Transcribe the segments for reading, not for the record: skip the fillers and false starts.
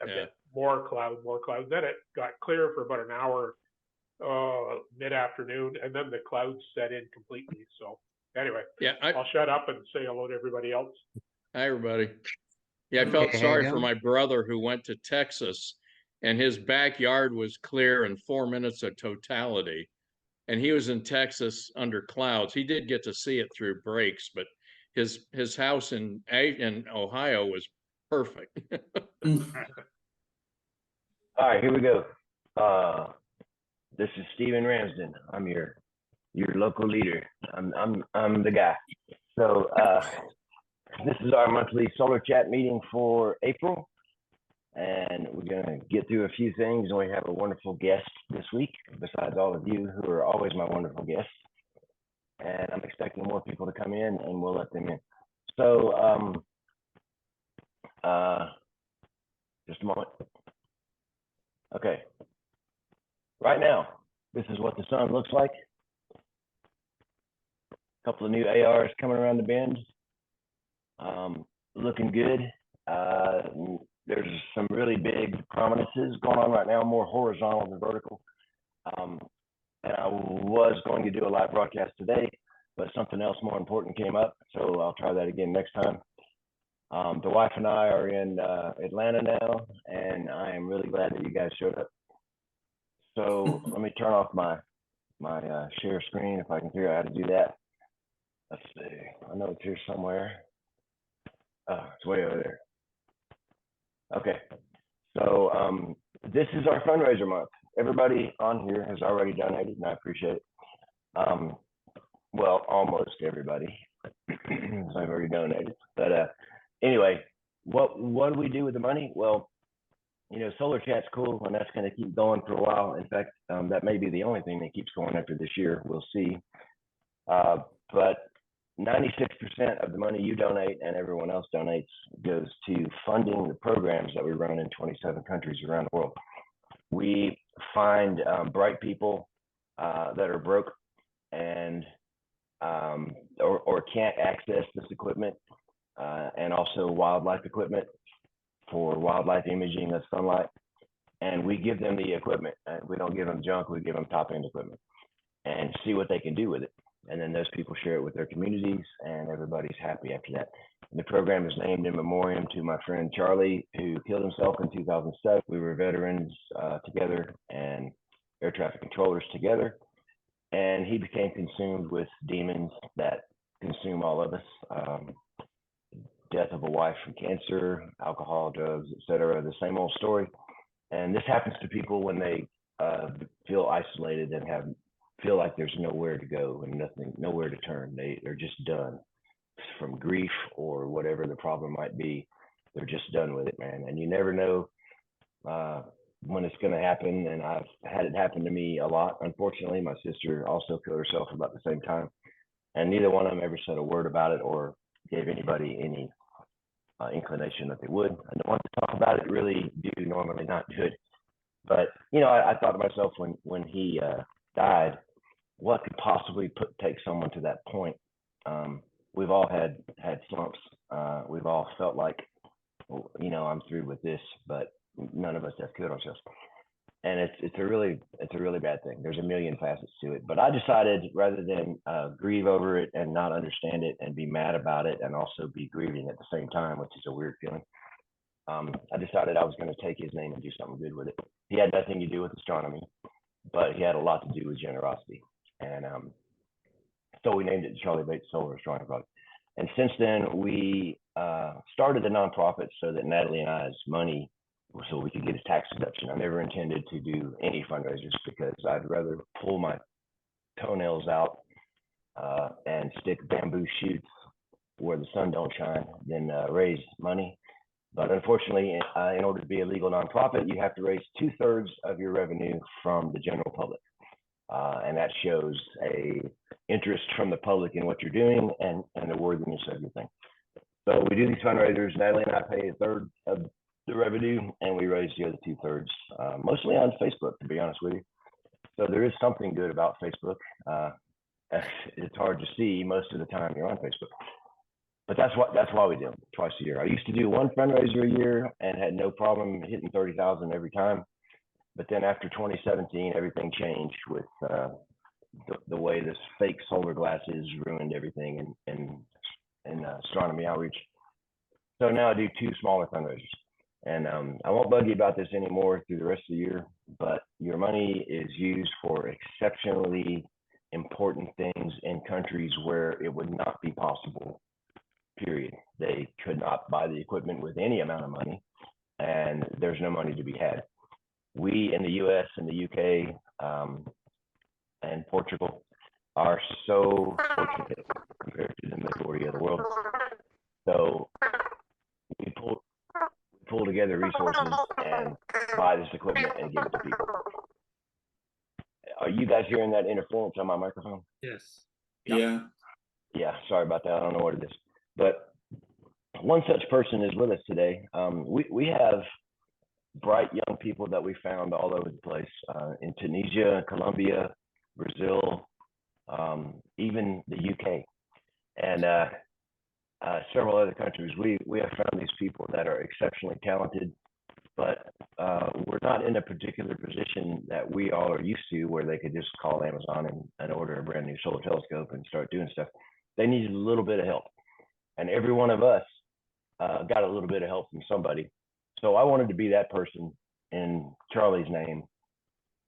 a Yeah. bit more cloud. Then it got clear for about an hour, mid-afternoon, and then the clouds set in completely. So anyway, Yeah. I'll shut up and say hello to everybody else. Hi, everybody. Yeah, I felt Okay, how you sorry for doing? my brother who went to Texas and his backyard was clear in 4 minutes of totality. And he was in Texas under clouds. He did get to see it through breaks, but his house in Ohio was perfect. All right, here we go. This is Steven Ramsden. I'm your local leader. I'm the guy. So this is our monthly Solar Chat meeting for April, and we're gonna get through a few things. And we have a wonderful guest this week, besides all of you who are always my wonderful guests. And I'm expecting more people to come in, and we'll let them in. So just a moment. Okay. Right now, this is what the sun looks like. A couple of new ARs coming around the bend. Looking good. There's some really big prominences going on right now, more horizontal than vertical. And I was going to do a live broadcast today, but something else more important came up, so I'll try that again next time. The wife and I are in Atlanta now, and I am really glad that you guys showed up. So let me turn off my share screen if I can figure out how to do that. Let's see. I know it's here somewhere. Oh, it's way over there. Okay. So this is our fundraiser month. Everybody on here has already donated, and I appreciate it. Well, almost everybody has already donated. But anyway, what do we do with the money? Well, you know, Solar Chat's cool, and that's going to keep going for a while. In fact, that may be the only thing that keeps going after this year. We'll see. But 96% of the money you donate and everyone else donates goes to funding the programs that we run in 27 countries around the world. We find bright people that are broke and or can't access this equipment, and also wildlife equipment for wildlife imaging of sunlight. And we give them the equipment. We don't give them junk, we give them top-end equipment and see what they can do with it. And then those people share it with their communities, and everybody's happy after that. And the program is named in memoriam to my friend Charlie, who killed himself in 2007. We were veterans together and air traffic controllers together. And he became consumed with demons that consume all of us. Death of a wife from cancer, alcohol, drugs, etc. The same old story. And this happens to people when they feel isolated and feel like there's nowhere to go and nowhere to turn. They're just done from grief or whatever the problem might be. They're just done with it, man. And you never know when it's going to happen. And I've had it happen to me a lot. Unfortunately, my sister also killed herself about the same time, and neither one of them ever said a word about it or gave anybody any inclination that they would. And the ones that talk about it really do normally not do it. But you know, I thought to myself when he died, what could possibly take someone to that point? We've all had slumps. We've all felt like, you know, I'm through with this, but none of us have killed ourselves. And it's a really bad thing. There's a million facets to it. But I decided, rather than grieve over it and not understand it and be mad about it and also be grieving at the same time, which is a weird feeling, I decided I was going to take his name and do something good with it. He had nothing to do with astronomy, but he had a lot to do with generosity. And so we named it Charlie Bates Solar Astronomy Project. And since then, we started the nonprofit so that Natalie and I's money, so we could get a tax deduction. I never intended to do any fundraisers because I'd rather pull my toenails out and stick bamboo shoots where the sun don't shine than raise money. But unfortunately, in order to be a legal nonprofit, you have to raise 2/3 of your revenue from the general public. And that shows a interest from the public in what you're doing and the worthiness of your thing. So we do these fundraisers. Natalie and I pay 1/3 of the revenue, and we raise the other 2/3, mostly on Facebook, to be honest with you. So there is something good about Facebook. It's hard to see most of the time you're on Facebook. but that's why we do them twice a year. I used to do one fundraiser a year and had no problem hitting 30,000 every time. But then after 2017, everything changed with the way this fake solar glasses ruined everything in astronomy outreach. So now I do two smaller fundraisers. And I won't bug you about this anymore through the rest of the year, but your money is used for exceptionally important things in countries where it would not be possible, period. They could not buy the equipment with any amount of money, and there's no money to be had. We in the US and the UK and Portugal are so fortunate compared to the majority of the world. So we pull together resources and buy this equipment and give it to people. Are you guys hearing that interference on my microphone? Yes. Yeah. Yeah, sorry about that. I don't know what it is. But one such person is with us today. We have bright young people that we found all over the place, in Tunisia, Colombia, Brazil, even the UK, and several other countries. We have found these people that are exceptionally talented, but we're not in a particular position that we all are used to where they could just call Amazon and order a brand new solar telescope and start doing stuff. They needed a little bit of help. And every one of us got a little bit of help from somebody. So I wanted to be that person in Charlie's name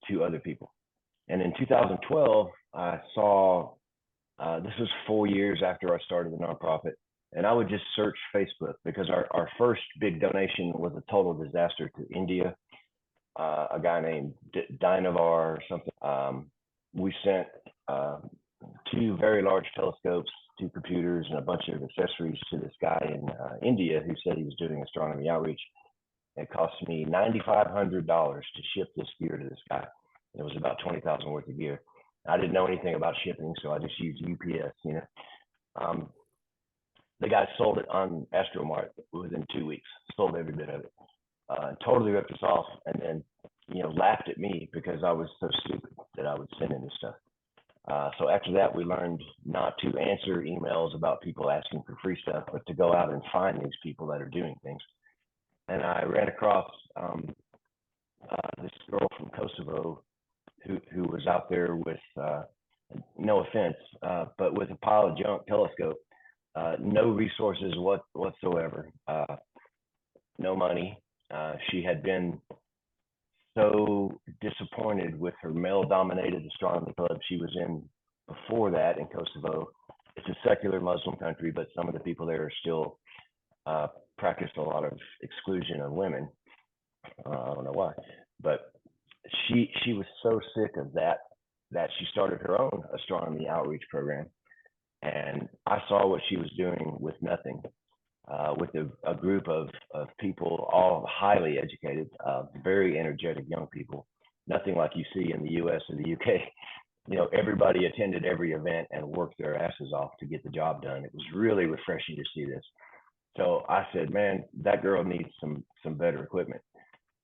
to other people. And in 2012, I saw, this was 4 years after I started the nonprofit, and I would just search Facebook because our first big donation was a total disaster to India. A guy named Dynavar or something. We sent two very large telescopes, two computers, and a bunch of accessories to this guy in India who said he was doing astronomy outreach. It cost me $9,500 to ship this gear to this guy. It was about 20,000 worth of gear. I didn't know anything about shipping, so I just used UPS, you know. The guy sold it on Astromart within 2 weeks, sold every bit of it. Totally ripped us off, and then, you know, laughed at me because I was so stupid that I would send him this stuff. So after that, we learned not to answer emails about people asking for free stuff, but to go out and find these people that are doing things. And I ran across this girl from Kosovo who was out there with, no offense, but with a pile of junk telescope, no resources whatsoever, no money. She had been so disappointed with her male-dominated astronomy club she was in before that in Kosovo. It's a secular Muslim country, but some of the people there are still practice a lot of exclusion of women. I don't know why, but she was so sick of that she started her own astronomy outreach program. And I saw what she was doing with nothing, with a group of people, all highly educated, very energetic young people, nothing like you see in the US or the UK. You know, everybody attended every event and worked their asses off to get the job done. It was really refreshing to see this. So I said, man, that girl needs some better equipment.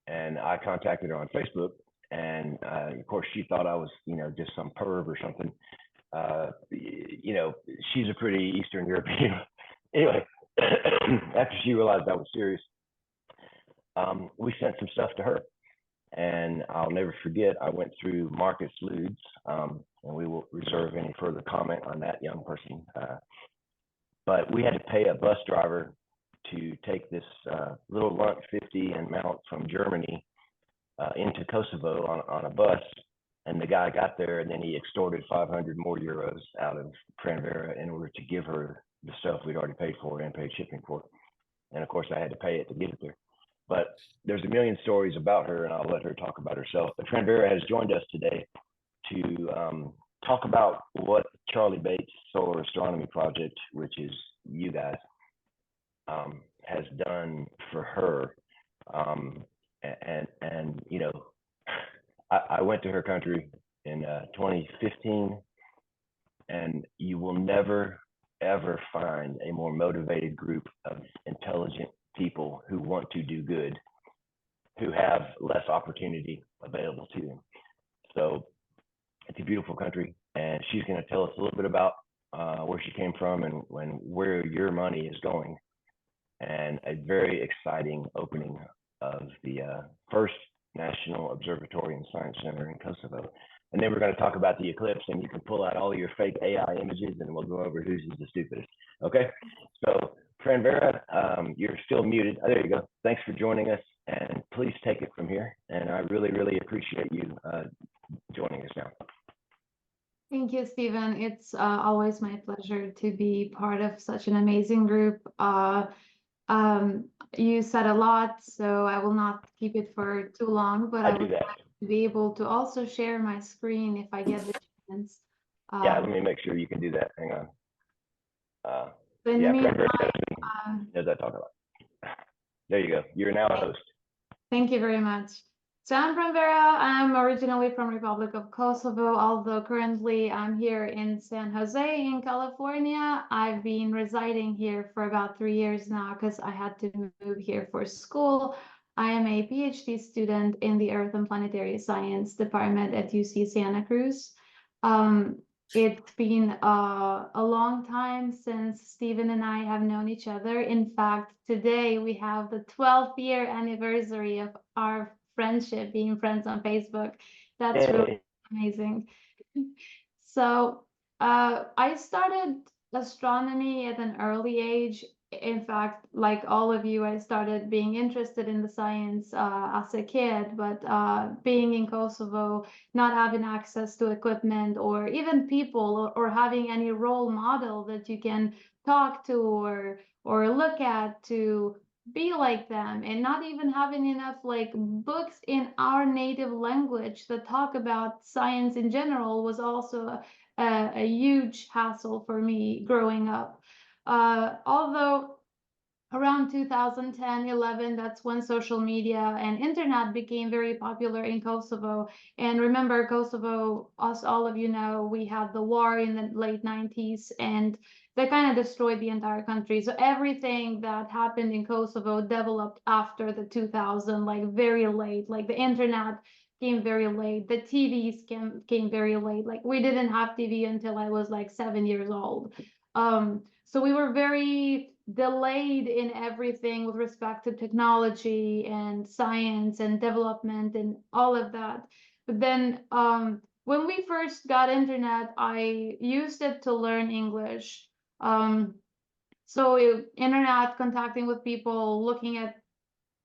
And I contacted her on Facebook, and of course she thought I was, you know, just some perv or something. You know, she's a pretty Eastern European. Anyway, after she realized I was serious, we sent some stuff to her. And I'll never forget, I went through Marcus Ludes, and we will reserve any further comment on that young person. But we had to pay a bus driver to take this little Lunt 50 and mount from Germany into Kosovo on a bus. And the guy got there, and then he extorted 500 more euros out of Cranberra in order to give her the stuff we'd already paid for and paid shipping for. And of course, I had to pay it to get it there. But there's a million stories about her, and I'll let her talk about herself. But Cranberra has joined us today to talk about what Charlie Bates Solar Astronomy Project, which is you guys, has done for her. And you know, I went to her country in 2015, and you will never, ever find a more motivated group of intelligent people who want to do good, who have less opportunity available to them. So it's a beautiful country, and she's going to tell us a little bit about where she came from and where your money is going, and a very exciting opening of the first National Observatory and Science Center in Kosovo. And then we're going to talk about the eclipse, and you can pull out all your fake AI images, and we'll go over who's the stupidest. Okay? So, Fran Vera, you're still muted. Oh, there you go. Thanks for joining us, and please take it from here. And I really, really appreciate you joining us now. Thank you, Stephen. It's always my pleasure to be part of such an amazing group. You said a lot, so I will not keep it for too long, but I would like to be able to also share my screen if I get the chance. Yeah, let me make sure you can do that. Hang on. So in the meantime, knows I talk about. There you go. You're now a host. Thank you very much. So I'm Fran Vera. I'm originally from Republic of Kosovo, although currently I'm here in San Jose in California. I've been residing here for about 3 years now because I had to move here for school. I am a PhD student in the Earth and Planetary Science department at UC Santa Cruz. It's been a long time since Stephen and I have known each other. In fact, today we have the 12th year anniversary of our friendship, being friends on Facebook. That's really amazing. So I started astronomy at an early age. In fact, like all of you, I started being interested in the science as a kid, but being in Kosovo, not having access to equipment or even people or having any role model that you can talk to or look at to be like them, and not even having enough like books in our native language that talk about science in general was also a huge hassle for me growing up. Although around 2010-11, that's when social media and internet became very popular in Kosovo. And remember, Kosovo, as all of you know, we had the war in the late 90s, and that kind of destroyed the entire country. So everything that happened in Kosovo developed after the 2000, like very late. Like the internet came very late, the TVs came very late. Like we didn't have TV until I was like 7 years old. So we were very delayed in everything with respect to technology and science and development and all of that. But then when we first got internet, I used it to learn English. So internet, contacting with people, looking at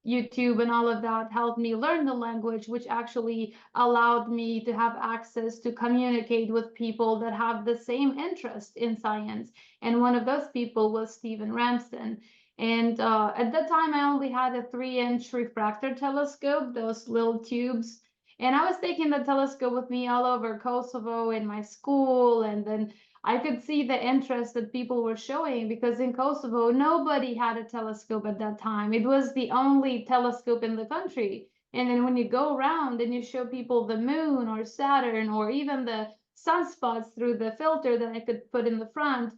YouTube and all of that helped me learn the language, which actually allowed me to have access to communicate with people that have the same interest in science. And one of those people was Stephen Ramsden. And at that time, I only had a 3-inch refractor telescope, those little tubes. And I was taking the telescope with me all over Kosovo in my school, and then I could see the interest that people were showing, because in Kosovo, nobody had a telescope at that time. It was the only telescope in the country. And then when you go around and you show people the moon or Saturn or even the sunspots through the filter that I could put in the front,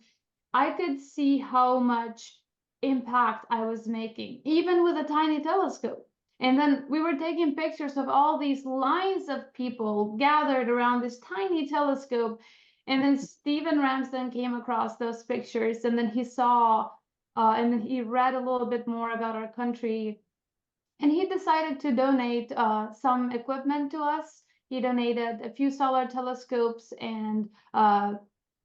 I could see how much impact I was making, even with a tiny telescope. And then we were taking pictures of all these lines of people gathered around this tiny telescope. And then Stephen Ramsden came across those pictures, and then he saw, and then he read a little bit more about our country, and he decided to donate some equipment to us. He donated a few solar telescopes and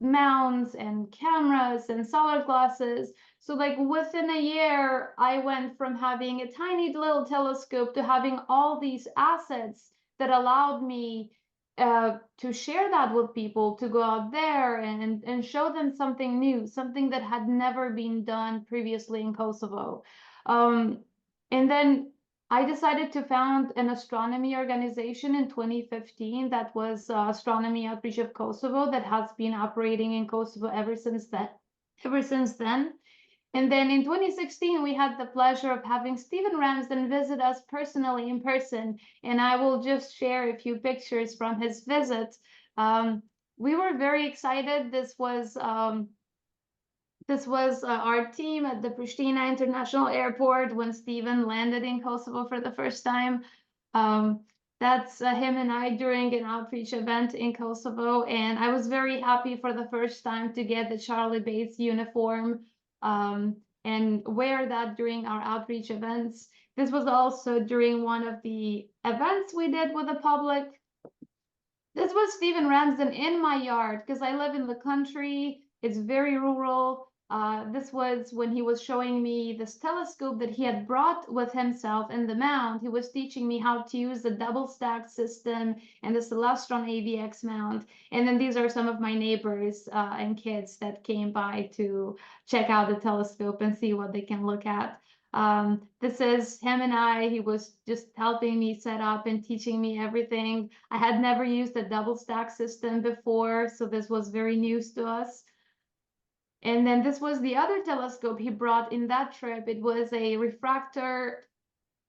mounts and cameras and solar glasses. So like within a year, I went from having a tiny little telescope to having all these assets that allowed me to share that with people, to go out there and show them something new, something that had never been done previously in Kosovo. And then I decided to found an astronomy organization in 2015 that was Astronomy Outreach of Kosovo, that has been operating in Kosovo ever since then. And then in 2016, we had the pleasure of having Stephen Ramsden visit us personally in person. And I will just share a few pictures from his visit. We were very excited. This was our team at the Pristina International Airport when Stephen landed in Kosovo for the first time. That's him and I during an outreach event in Kosovo, and I was very happy for the first time to get the Charlie Bates uniform and wear that during our outreach events. This was also during one of the events we did with the public. This was Stephen Ramsden in my yard because I live in the country. It's very rural. This was when he was showing me this telescope that he had brought with himself in the mount. He was teaching me how to use the double stacked system and the Celestron AVX mount. And then these are some of my neighbors and kids that came by to check out the telescope and see what they can look at. This is him and I. He was just helping me set up and teaching me everything. I had never used a double stack system before, so this was very news to us. And then this was the other telescope he brought in that trip. It was a refractor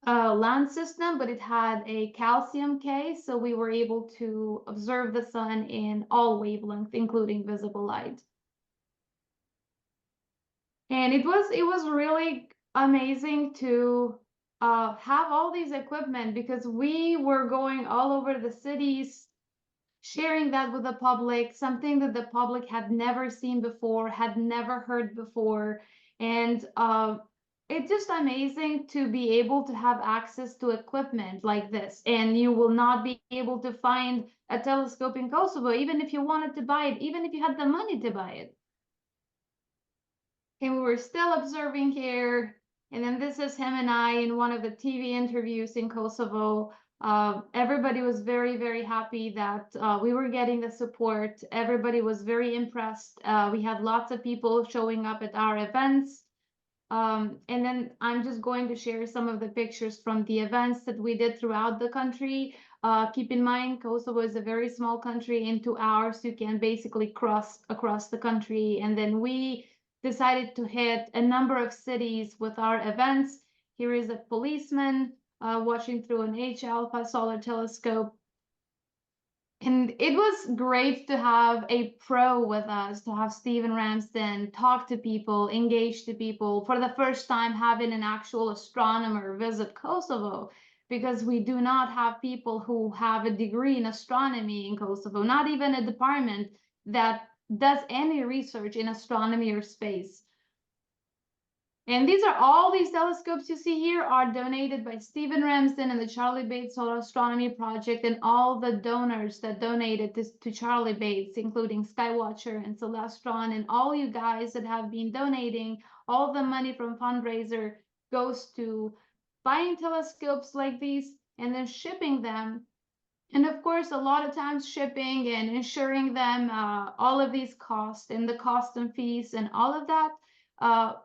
lens system, but it had a calcium case, so we were able to observe the sun in all wavelengths, including visible light. And it was really amazing to have all these equipment because we were going all over the cities, sharing that with the public, something that the public had never seen before, had never heard before. And it's just amazing to be able to have access to equipment like this. And you will not be able to find a telescope in Kosovo, even if you wanted to buy it, even if you had the money to buy it. And we were still observing here. And then this is him and I in one of the TV interviews in Kosovo. Everybody was very, very happy that we were getting the support. Everybody was very impressed. We had lots of people showing up at our events. And then I'm just going to share some of the pictures from the events that we did throughout the country. Keep in mind, Kosovo is a very small country. In 2 hours, you can basically cross across the country. And then we decided to hit a number of cities with our events. Here is a policeman watching through an H-alpha solar telescope. And it was great to have a pro with us, to have Stephen Ramsden talk to people, engage to people, for the first time having an actual astronomer visit Kosovo, because we do not have people who have a degree in astronomy in Kosovo, not even a department that does any research in astronomy or space. And all these telescopes you see here are donated by Stephen Ramsden and the Charlie Bates Solar Astronomy Project and all the donors that donated to Charlie Bates, including Skywatcher and Celestron, and all you guys that have been donating. All the money from fundraiser goes to buying telescopes like these and then shipping them. And of course, a lot of times shipping and insuring them, all of these costs and the custom fees and all of that.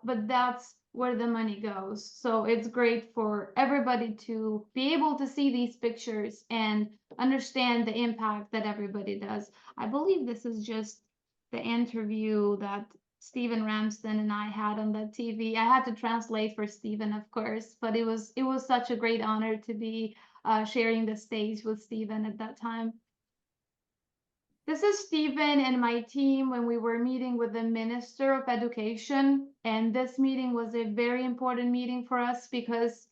But that's where the money goes. So it's great for everybody to be able to see these pictures and understand the impact that everybody does. I believe this is just the interview that Stephen Ramsden and I had on the TV. I had to translate for Stephen, of course, but it was such a great honor to be sharing the stage with Stephen at that time. This is Stephen and my team when we were meeting with the Minister of Education. And this meeting was a very important meeting for us because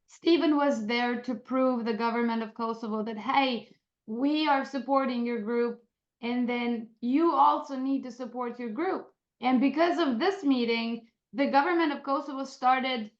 Stephen was there to prove the government of Kosovo that, hey, we are supporting your group, and then you also need to support your group. And because of this meeting, the government of Kosovo started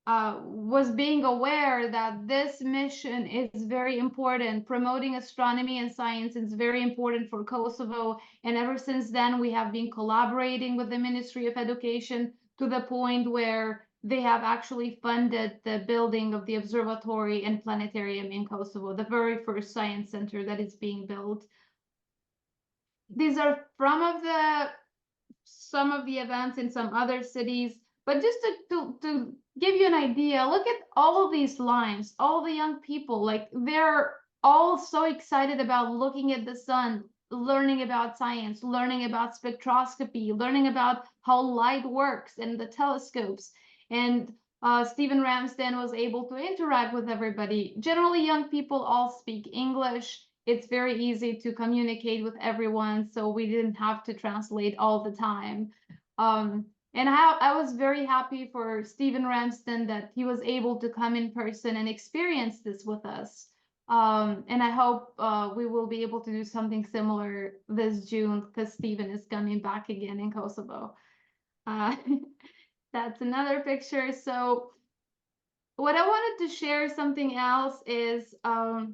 was being aware that this mission is very important. Promoting astronomy and science is very important for Kosovo. And ever since then, we have been collaborating with the Ministry of Education to the point where they have actually funded the building of the observatory and planetarium in Kosovo, the very first science center that is being built. These are some of the events in some other cities. But just to give you an idea, look at all of these lines, all the young people, like they're all so excited about looking at the sun, learning about science, learning about spectroscopy, learning about how light works and the telescopes. And Stephen Ramsden was able to interact with everybody. Generally, young people all speak English. It's very easy to communicate with everyone, so we didn't have to translate all the time. And I was very happy for Stephen Ramsden that he was able to come in person and experience this with us. And I hope we will be able to do something similar this June, because Stephen is coming back again in Kosovo. That's another picture. So what I wanted to share something else is I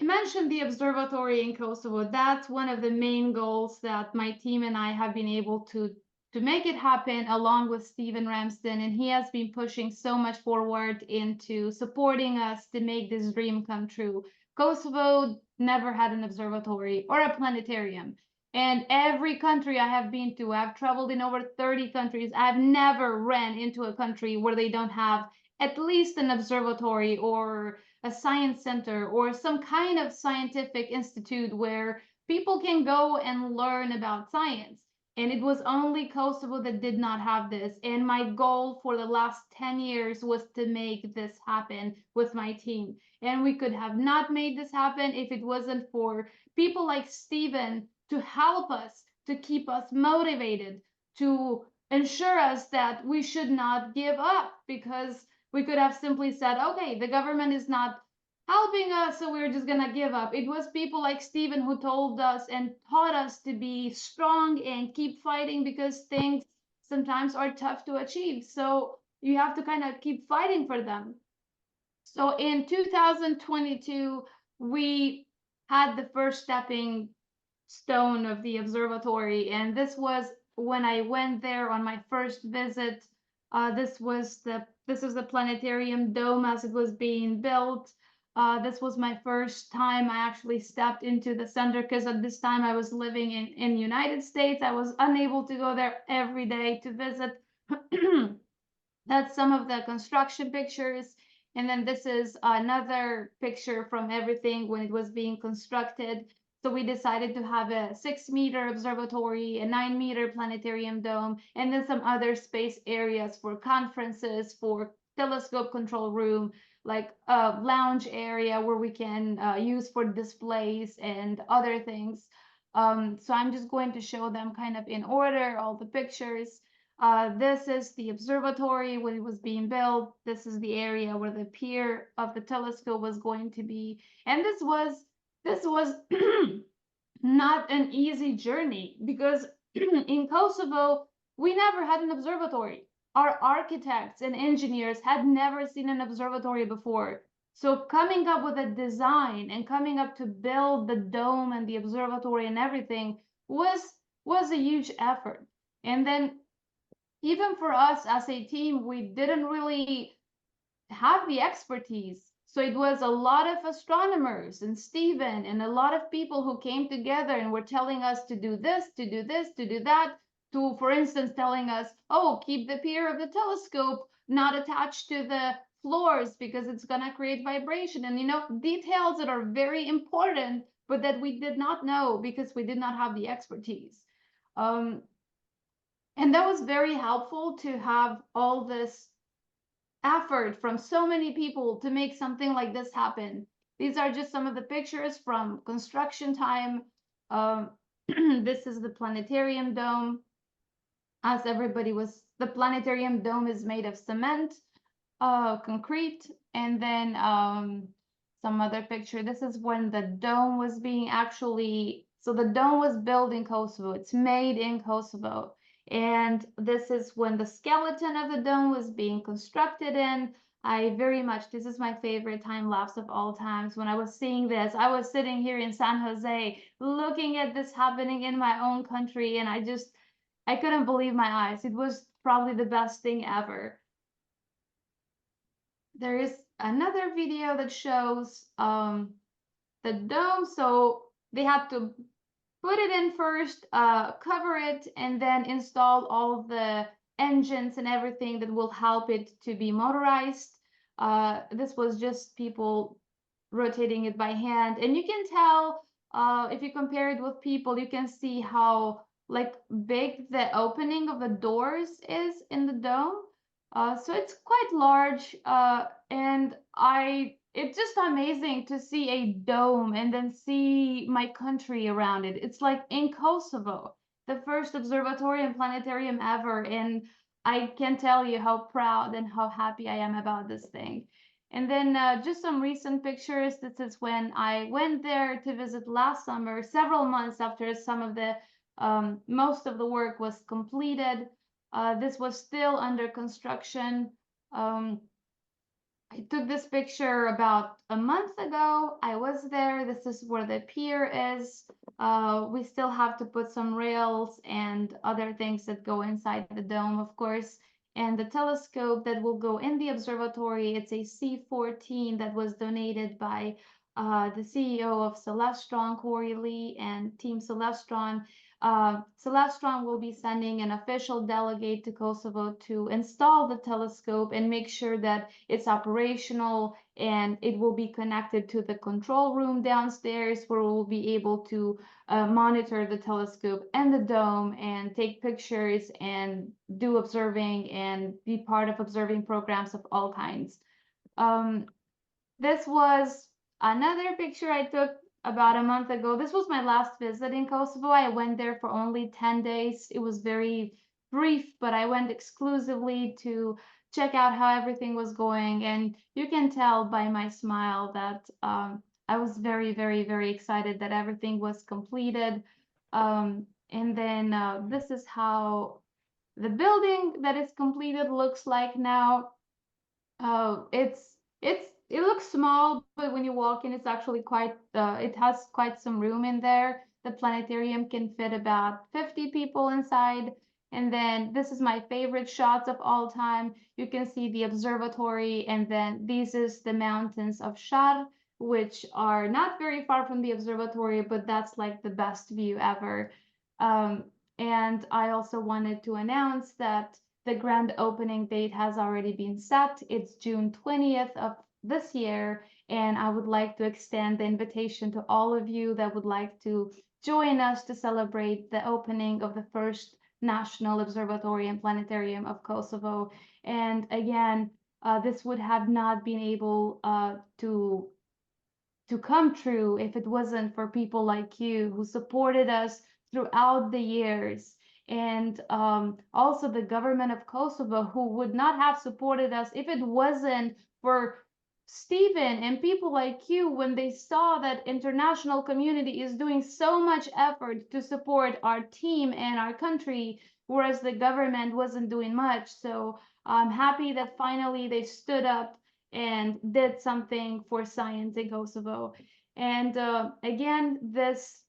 mentioned the observatory in Kosovo. That's one of the main goals that my team and I have been able to make it happen, along with Stephen Ramsden, and he has been pushing so much forward into supporting us to make this dream come true. Kosovo never had an observatory or a planetarium. And every country I have been to, I've traveled in over 30 countries, I've never ran into a country where they don't have at least an observatory or a science center or some kind of scientific institute where people can go and learn about science. And it was only Kosovo that did not have this. And my goal for the last 10 years was to make this happen with my team. And we could have not made this happen if it wasn't for people like Stephen to help us, to keep us motivated, to ensure us that we should not give up, because we could have simply said, okay, the government is not helping us, so we're just gonna give up. It was people like Stephen who told us and taught us to be strong and keep fighting, because things sometimes are tough to achieve. So you have to kind of keep fighting for them. So in 2022, we had the first stepping stone of the observatory, and this was when I went there on my first visit. This is the planetarium dome as it was being built. This was my first time I actually stepped into the center, because at this time I was living in the United States. I was unable to go there every day to visit. That's some of the construction pictures. And then this is another picture from everything when it was being constructed. So we decided to have a 6-meter observatory, a 9-meter planetarium dome, and then some other space areas for conferences, for telescope control room, like a lounge area where we can use for displays and other things. So I'm just going to show them kind of in order, all the pictures. This is the observatory when it was being built. This is the area where the pier of the telescope was going to be. And this was not an easy journey, because in Kosovo, we never had an observatory. Our architects and engineers had never seen an observatory before. So coming up with a design and coming up to build the dome and the observatory and everything was a huge effort. And then even for us as a team, we didn't really have the expertise. So it was a lot of astronomers and Stephen and a lot of people who came together and were telling us to do this, to do this, to do that, to, for instance, telling us, oh, keep the pier of the telescope not attached to the floors because it's going to create vibration. And, you know, details that are very important, but that we did not know because we did not have the expertise. And that was very helpful to have all this effort from so many people to make something like this happen. These are just some of the pictures from construction time. This is the planetarium dome. As everybody was, the planetarium dome is made of cement, concrete, and then some other picture. This is when the dome was being so the dome was built in Kosovo. It's made in Kosovo. And this is when the skeleton of the dome was being constructed in. This is my favorite time lapse of all times. When I was seeing this, I was sitting here in San Jose, looking at this happening in my own country, and I couldn't believe my eyes. It was probably the best thing ever. There is another video that shows the dome. So they had to put it in first, cover it, and then install all the engines and everything that will help it to be motorized. This was just people rotating it by hand. And you can tell, if you compare it with people, you can see how like big the opening of the doors is in the dome. So it's quite large, and it's just amazing to see a dome and then see my country around it. It's like in Kosovo. the first observatory and planetarium ever. And I can tell you how proud and how happy I am about this thing. And then just some recent pictures. This is when I went there to visit last summer, several months after some of the most of the work was completed. This was still under construction. I took this picture about a month ago. I was there. This is where the pier is. We still have to put some rails and other things that go inside the dome, of course. And the telescope that will go in the observatory, it's a C14 that was donated by the CEO of Celestron, Corey Lee, and Team Celestron. Celestron will be sending an official delegate to Kosovo to install the telescope and make sure that it's operational, and it will be connected to the control room downstairs where we'll be able to monitor the telescope and the dome and take pictures and do observing and be part of observing programs of all kinds. This was another picture I took about a month ago. This was my last visit in Kosovo. I went there for only 10 days. It was very brief, but I went exclusively to check out how everything was going. And you can tell by my smile that I was very, very, very excited that everything was completed. And then this is how the building that is completed looks like now. It looks small, but when you walk in, it's actually quite, it has quite some room in there. The planetarium can fit about 50 people inside. And then this is my favorite shots of all time. You can see the observatory, and then this is the mountains of Shar, which are not very far from the observatory, but that's like the best view ever. And I also wanted to announce that the grand opening date has already been set. It's June 20th of this year, and I would like to extend the invitation to all of you that would like to join us to celebrate the opening of the first National Observatory and Planetarium of Kosovo. And again, this would have not been able to come true if it wasn't for people like you who supported us throughout the years. And also the government of Kosovo, who would not have supported us if it wasn't for Stephen and people like you, when they saw that international community is doing so much effort to support our team and our country, whereas the government wasn't doing much. So I'm happy that finally they stood up and did something for science in Kosovo. And again, this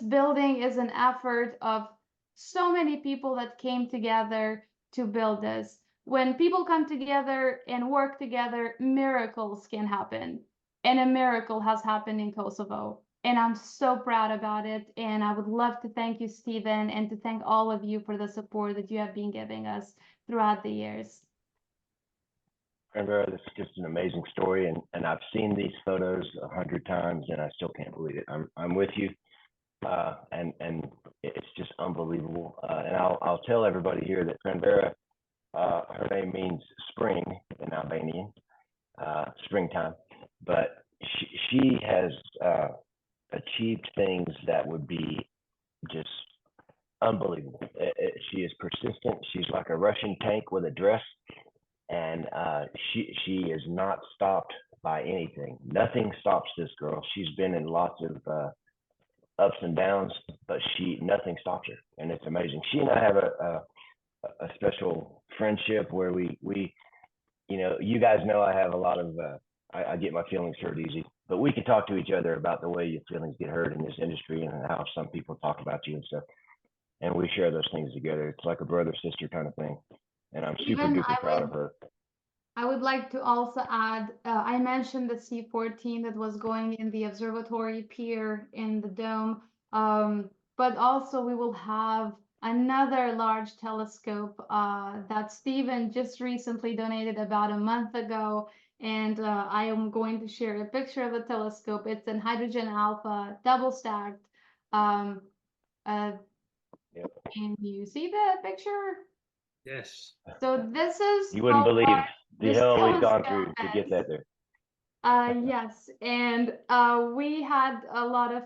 building is an effort of so many people that came together to build this. When people come together and work together, miracles can happen. And a miracle has happened in Kosovo. And I'm so proud about it. And I would love to thank you, Stephen, and to thank all of you for the support that you have been giving us throughout the years. This is just an amazing story, and I've seen these photos 100 times, and I still can't believe it. I'm with you, and it's just unbelievable. And I'll tell everybody here that Pranvera, her name means spring in Albanian, springtime, but she has achieved things that would be just unbelievable. She is persistent. She's like a Russian tank with a dress. And she is not stopped by anything. Nothing stops this girl. She's been in lots of ups and downs, but nothing stops her, and it's amazing. She and I have a special friendship where we you guys know I have a lot of I get my feelings hurt easy, but we can talk to each other about the way your feelings get hurt in this industry and how some people talk about you and stuff, and we share those things together. It's like a brother sister kind of thing. And I'm super duper proud of her. I would like to also add, I mentioned the C14 that was going in the observatory pier in the dome, but also we will have another large telescope that Stephen just recently donated about a month ago. And I am going to share a picture of the telescope. It's in hydrogen alpha, double stacked. Can you see the picture? Yes. So this is you wouldn't believe the hell we've gone through to get that there. Yes, and we had a lot of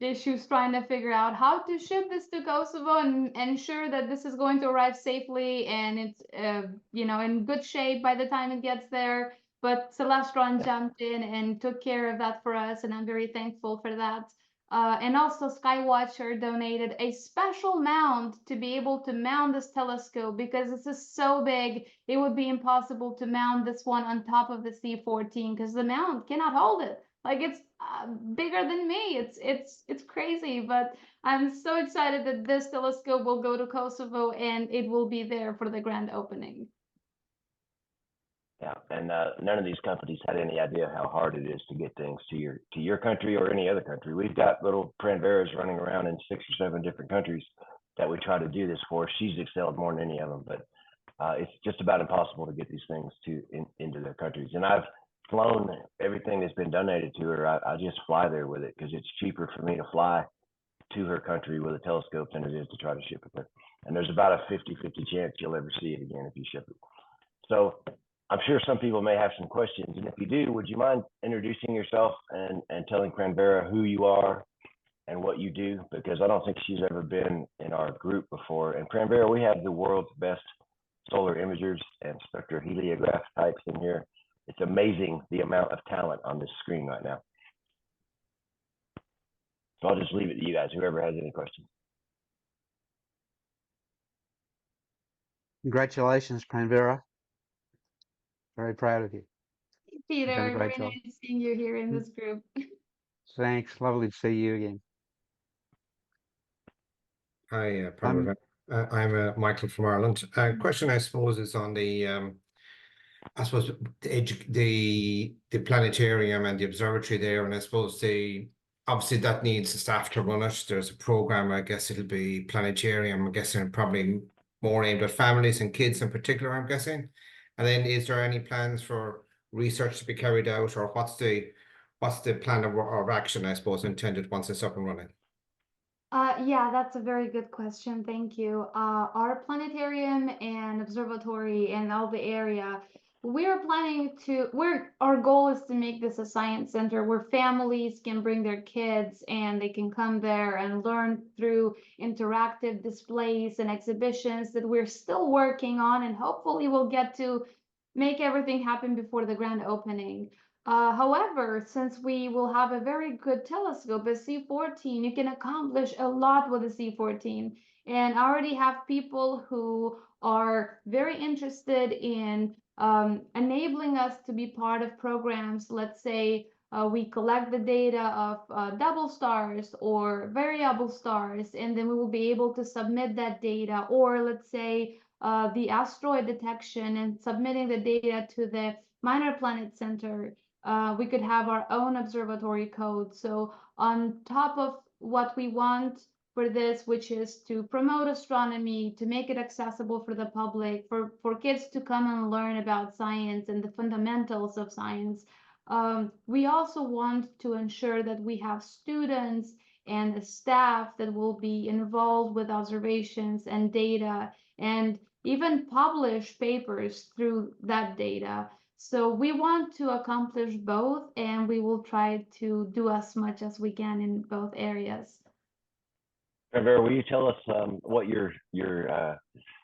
issues trying to figure out how to ship this to Kosovo and ensure that this is going to arrive safely and it's in good shape by the time it gets there. But Celestron jumped in and took care of that for us, and I'm very thankful for that. And also Skywatcher donated a special mount to be able to mount this telescope because this is so big, it would be impossible to mount this one on top of the C14 because the mount cannot hold it. Like it's bigger than me. It's crazy, but I'm so excited that this telescope will go to Kosovo and it will be there for the grand opening. Yeah, and none of these companies had any idea how hard it is to get things to your country or any other country. We've got little Pranveras running around in 6 or 7 different countries that we try to do this for. She's excelled more than any of them, but it's just about impossible to get these things into their countries. And I've flown everything that's been donated to her. I just fly there with it because it's cheaper for me to fly to her country with a telescope than it is to try to ship it there. And there's about a 50-50 chance you'll ever see it again if you ship it. So I'm sure some people may have some questions. And if you do, would you mind introducing yourself and telling Pranvera who you are and what you do? Because I don't think she's ever been in our group before. And Pranvera, we have the world's best solar imagers and spectroheliograph types in here. It's amazing the amount of talent on this screen right now. So I'll just leave it to you guys, whoever has any questions. Congratulations, Pranvera. Very proud of you. Peter, You've done a very great job. nice seeing you here in this group. Thanks. Lovely to see you again. Hi, I'm Michael from Ireland. Question, I suppose, is on the I suppose the planetarium and the observatory there, and I suppose obviously that needs the staff to run it. There's a program, I guess it'll be planetarium. I'm guessing probably more aimed at families and kids in particular, I'm guessing. And then is there any plans for research to be carried out, or what's the plan of action, I suppose, intended once it's up and running? Yeah, that's a very good question. Thank you. Our planetarium and observatory and all the area, our goal is to make this a science center where families can bring their kids and they can come there and learn through interactive displays and exhibitions that we're still working on, and hopefully we'll get to make everything happen before the grand opening. However, since we will have a very good telescope, a C14, you can accomplish a lot with a C14. And I already have people who are very interested in enabling us to be part of programs. Let's say we collect the data of double stars or variable stars, and then we will be able to submit that data. Or let's say the asteroid detection and submitting the data to the Minor Planet Center. We could have our own observatory code. So on top of what we want for this, which is to promote astronomy, to make it accessible for the public, for kids to come and learn about science and the fundamentals of science, we also want to ensure that we have students and a staff that will be involved with observations and data and even publish papers through that data. So we want to accomplish both, and we will try to do as much as we can in both areas. Pranvera, will you tell us what your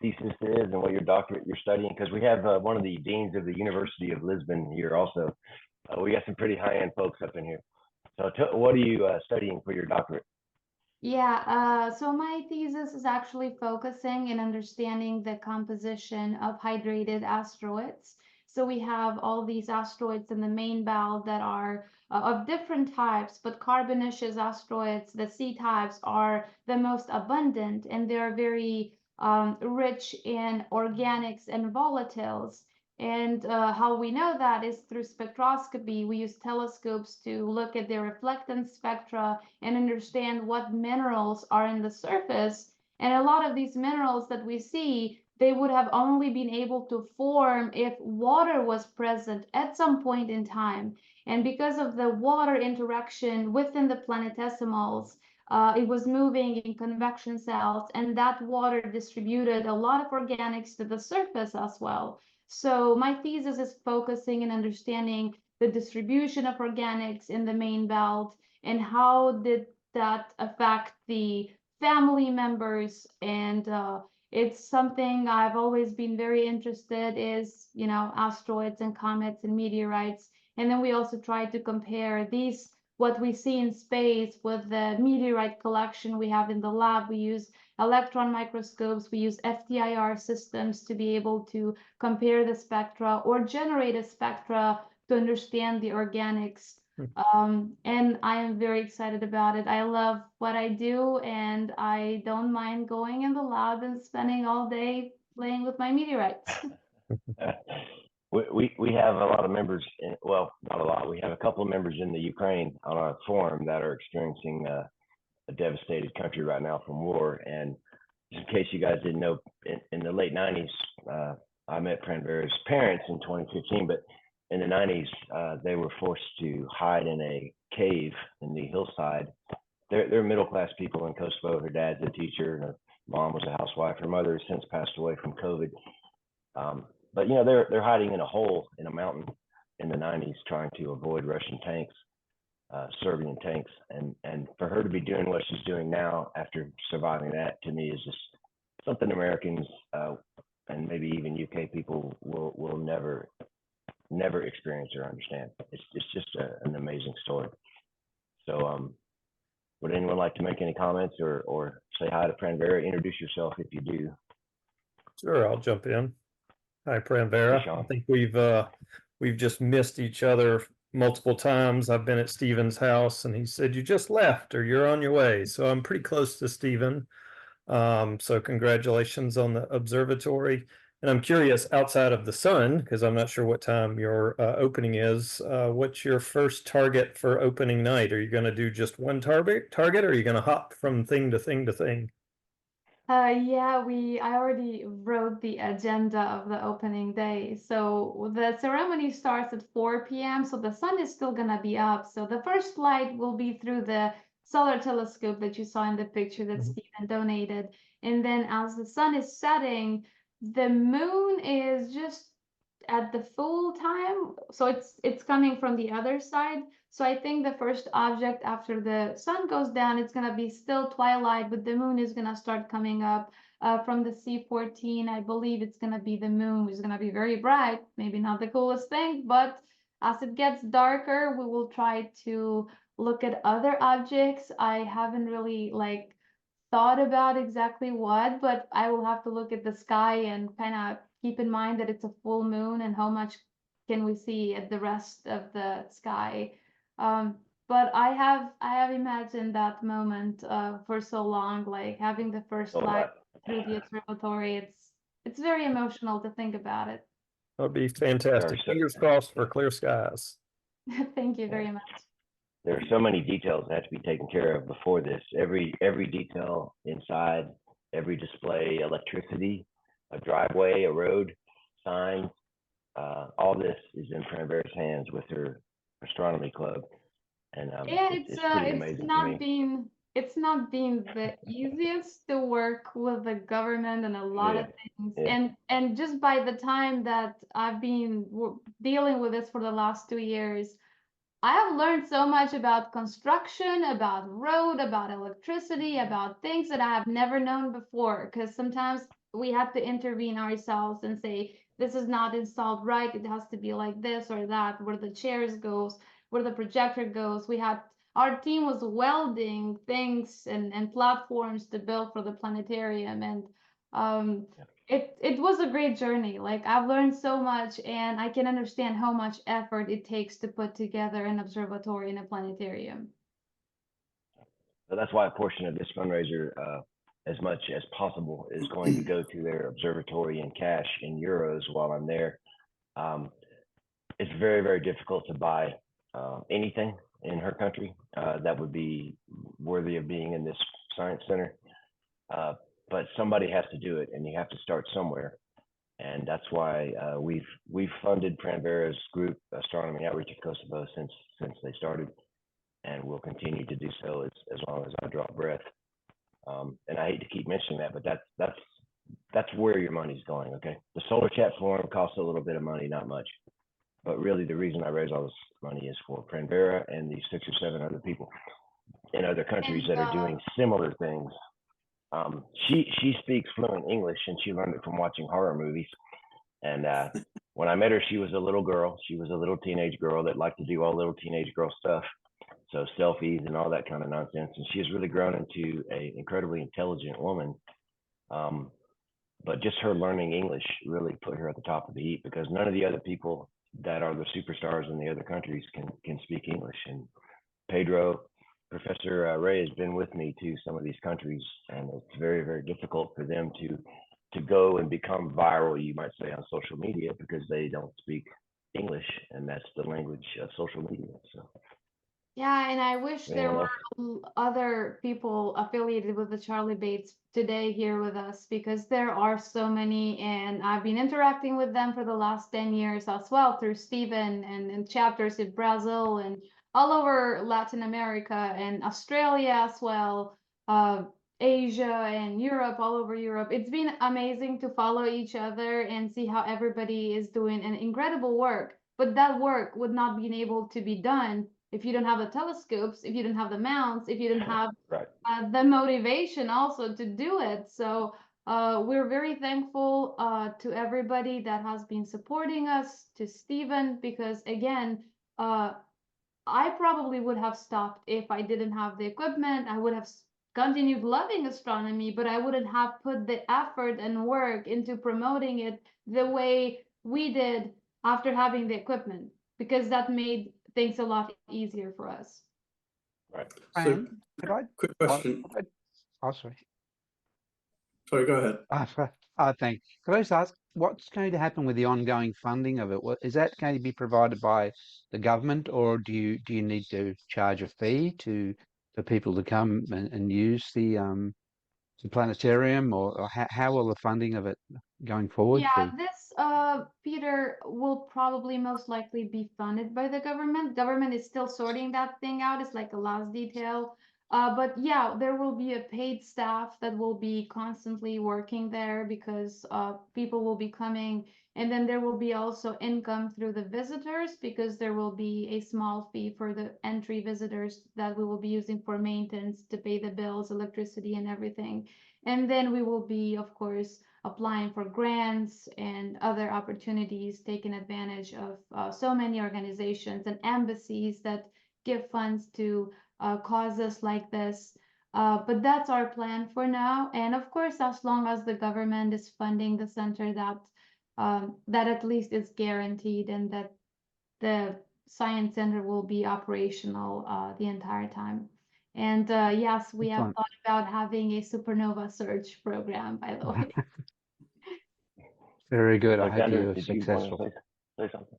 thesis is and what your doctorate you're studying? Because we have one of the deans of the University of Lisbon here also. We got some pretty high-end folks up in here. So what are you studying for your doctorate? Yeah, so my thesis is actually focusing in understanding the composition of hydrated asteroids. So we have all these asteroids in the main belt that are of different types, but carbonaceous asteroids, the C types, are the most abundant, and they're very rich in organics and volatiles. And how we know that is through spectroscopy. We use telescopes to look at their reflectance spectra and understand what minerals are in the surface. And a lot of these minerals that we see, they would have only been able to form if water was present at some point in time. And because of the water interaction within the planetesimals, it was moving in convection cells, and that water distributed a lot of organics to the surface as well. So my thesis is focusing and understanding the distribution of organics in the main belt and how did that affect the family members, and it's something I've always been very interested is, you know, asteroids and comets and meteorites. And then we also try to compare these, what we see in space, with the meteorite collection we have in the lab. We use electron microscopes, we use FTIR systems to be able to compare the spectra or generate a spectra to understand the organics. And I am very excited about it. I love what I do, and I don't mind going in the lab and spending all day playing with my meteorites. We have a lot of members in, well, not a lot. We have a couple of members in the Ukraine on our forum that are experiencing a devastated country right now from war. And just in case you guys didn't know, in the late 90s, I met Pranvera's parents in 2015, but in the 90s, they were forced to hide in a cave in the hillside. They're middle-class people in Kosovo. Her dad's a teacher, and her mom was a housewife. Her mother has since passed away from COVID. But you know, they're hiding in a hole in a mountain in the 90s, trying to avoid Russian tanks, Serbian tanks, and for her to be doing what she's doing now after surviving that, to me, is just something Americans and maybe even UK people will never experience or understand. It's just an amazing story. So, would anyone like to make any comments or say hi to Pranvera? Introduce yourself if you do. Sure, I'll jump in. Hi, Pranvera. Hey, Sean. I think we've just missed each other multiple times. I've been at Stephen's house, and he said you just left or you're on your way. So I'm pretty close to Stephen. So congratulations on the observatory. And I'm curious, outside of the sun, because I'm not sure what time your opening is, what's your first target for opening night? Are you going to do just one target, or are you going to hop from thing to thing to thing? Yeah, I already wrote the agenda of the opening day. So the ceremony starts at 4 p.m. So the sun is still gonna be up. So the first light will be through the solar telescope that you saw in the picture that Stephen donated. And then as the sun is setting, the moon is just at the full time. So it's coming from the other side. So I think the first object after the sun goes down, it's gonna be still twilight, but the moon is gonna start coming up from the C14. I believe it's gonna be the moon. It's gonna be very bright, maybe not the coolest thing, but as it gets darker, we will try to look at other objects. I haven't really thought about exactly what, but I will have to look at the sky and kind of keep in mind that it's a full moon and how much can we see at the rest of the sky. But I have imagined that moment for so long, like having the first light through the observatory. It's very emotional to think about it. That'd be fantastic. Fingers crossed for clear skies. Thank you very much. There are so many details that have to be taken care of before this. Every detail inside, every display, electricity, a driveway, a road, signs, all this is in Pranvera's hands with her astronomy club. And yeah, it's pretty amazing to me. It's not been the easiest to work with the government and a lot of things. Yeah. And just by the time that I've been dealing with this for the last 2 years, I have learned so much about construction, about road, about electricity, about things that I have never known before. Because sometimes we have to intervene ourselves and say, this is not installed right. It has to be like this or that, where the chairs goes, where the projector goes. Our team was welding things and platforms to build for the planetarium. And it was a great journey. Like, I've learned so much, and I can understand how much effort it takes to put together an observatory and a planetarium. So that's why a portion of this fundraiser, as much as possible, is going to go to their observatory in cash in euros while I'm there. It's very, very difficult to buy anything in her country that would be worthy of being in this science center. But somebody has to do it, and you have to start somewhere. And that's why we've funded Pranvera's group, Astronomy Outreach of Kosovo, since they started, and we'll continue to do so as long as I draw breath. And I hate to keep mentioning that, but that's where your money's going. Okay, the Solarchat forum costs a little bit of money, not much, but really the reason I raise all this money is for Pranvera and the 6 or 7 other people in other countries And, that are doing similar things. She speaks fluent English, and she learned it from watching horror movies. And when I met her, she was a little girl. She was a little teenage girl that liked to do all little teenage girl stuff. So selfies and all that kind of nonsense. And she has really grown into an incredibly intelligent woman. But just her learning English really put her at the top of the heap, because none of the other people that are the superstars in the other countries can speak English. And Pedro, Professor Ray has been with me to some of these countries, and it's very, very difficult for them to go and become viral, you might say, on social media, because they don't speak English, and that's the language of social media. So yeah, and I wish there anyone were else? other people affiliated with the Charlie Bates today here with us, because there are so many, and I've been interacting with them for the last 10 years as well through Stephen and chapters in Brazil and all over Latin America and Australia as well, Asia and Europe, all over Europe. It's been amazing to follow each other and see how everybody is doing an incredible work. But that work would not be able to be done if you don't have the telescopes, if you don't have the mounts, if you don't have Right. the motivation also to do it. So we're very thankful to everybody that has been supporting us, to Stephen, because again, I probably would have stopped if I didn't have the equipment. I would have continued loving astronomy, but I wouldn't have put the effort and work into promoting it the way we did after having the equipment, because that made things a lot easier for us. Right. So, Fran, could I? quick question. Oh, sorry. Sorry, go ahead. Thanks. Could I just ask, what's going to happen with the ongoing funding of it? Is that going to be provided by the government, or do you need to charge a fee for people to come and use the planetarium, or how will the funding of it going forward Yeah, be? this Peter, will probably most likely be funded by the government. Government is still sorting that thing out. It's like a last detail. But yeah, there will be a paid staff that will be constantly working there, because people will be coming, and then there will be also income through the visitors, because there will be a small fee for the entry visitors that we will be using for maintenance to pay the bills, electricity and everything. And then we will be, of course, applying for grants and other opportunities, taking advantage of so many organizations and embassies that give funds to causes like this. But that's our plan for now. And of course, as long as the government is funding the center, that at least is guaranteed, and that the science center will be operational the entire time. And yes, we have Excellent. thought about having a supernova search program, by the way. Very good. I hope Alexander, you're did you want to successful. say something?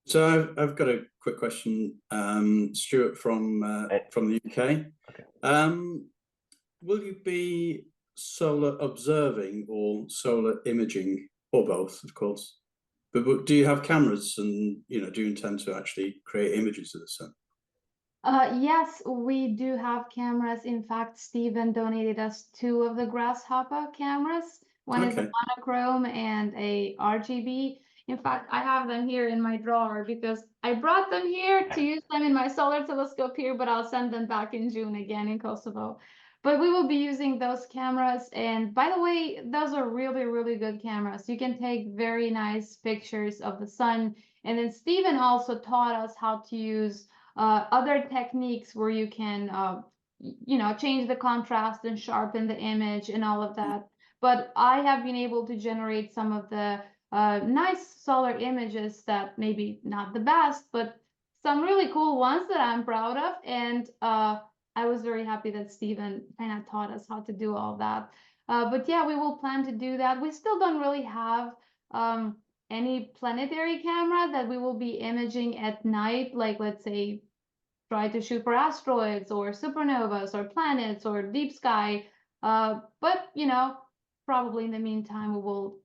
So I've got a quick question, Stuart from the UK. Okay. Will you be solar observing or solar imaging, or both, of course? But do you have cameras, and do you intend to actually create images of the sun? Yes, we do have cameras. In fact, Stephen donated us 2 of the Grasshopper cameras. One is a Okay. monochrome and a RGB. In fact, I have them here in my drawer because I brought them here to use them in my solar telescope here, but I'll send them back in June again in Kosovo. But we will be using those cameras. And by the way, those are really, really good cameras. You can take very nice pictures of the sun. And then Stephen also taught us how to use other techniques where you can, change the contrast and sharpen the image and all of that. But I have been able to generate some of the nice solar images that maybe not the best, but some really cool ones that I'm proud of. And I was very happy that Stephen kind of taught us how to do all that. But yeah, we will plan to do that. We still don't really have any planetary camera that we will be imaging at night, like let's say try to shoot for asteroids or supernovas or planets or deep sky. But probably in the meantime we will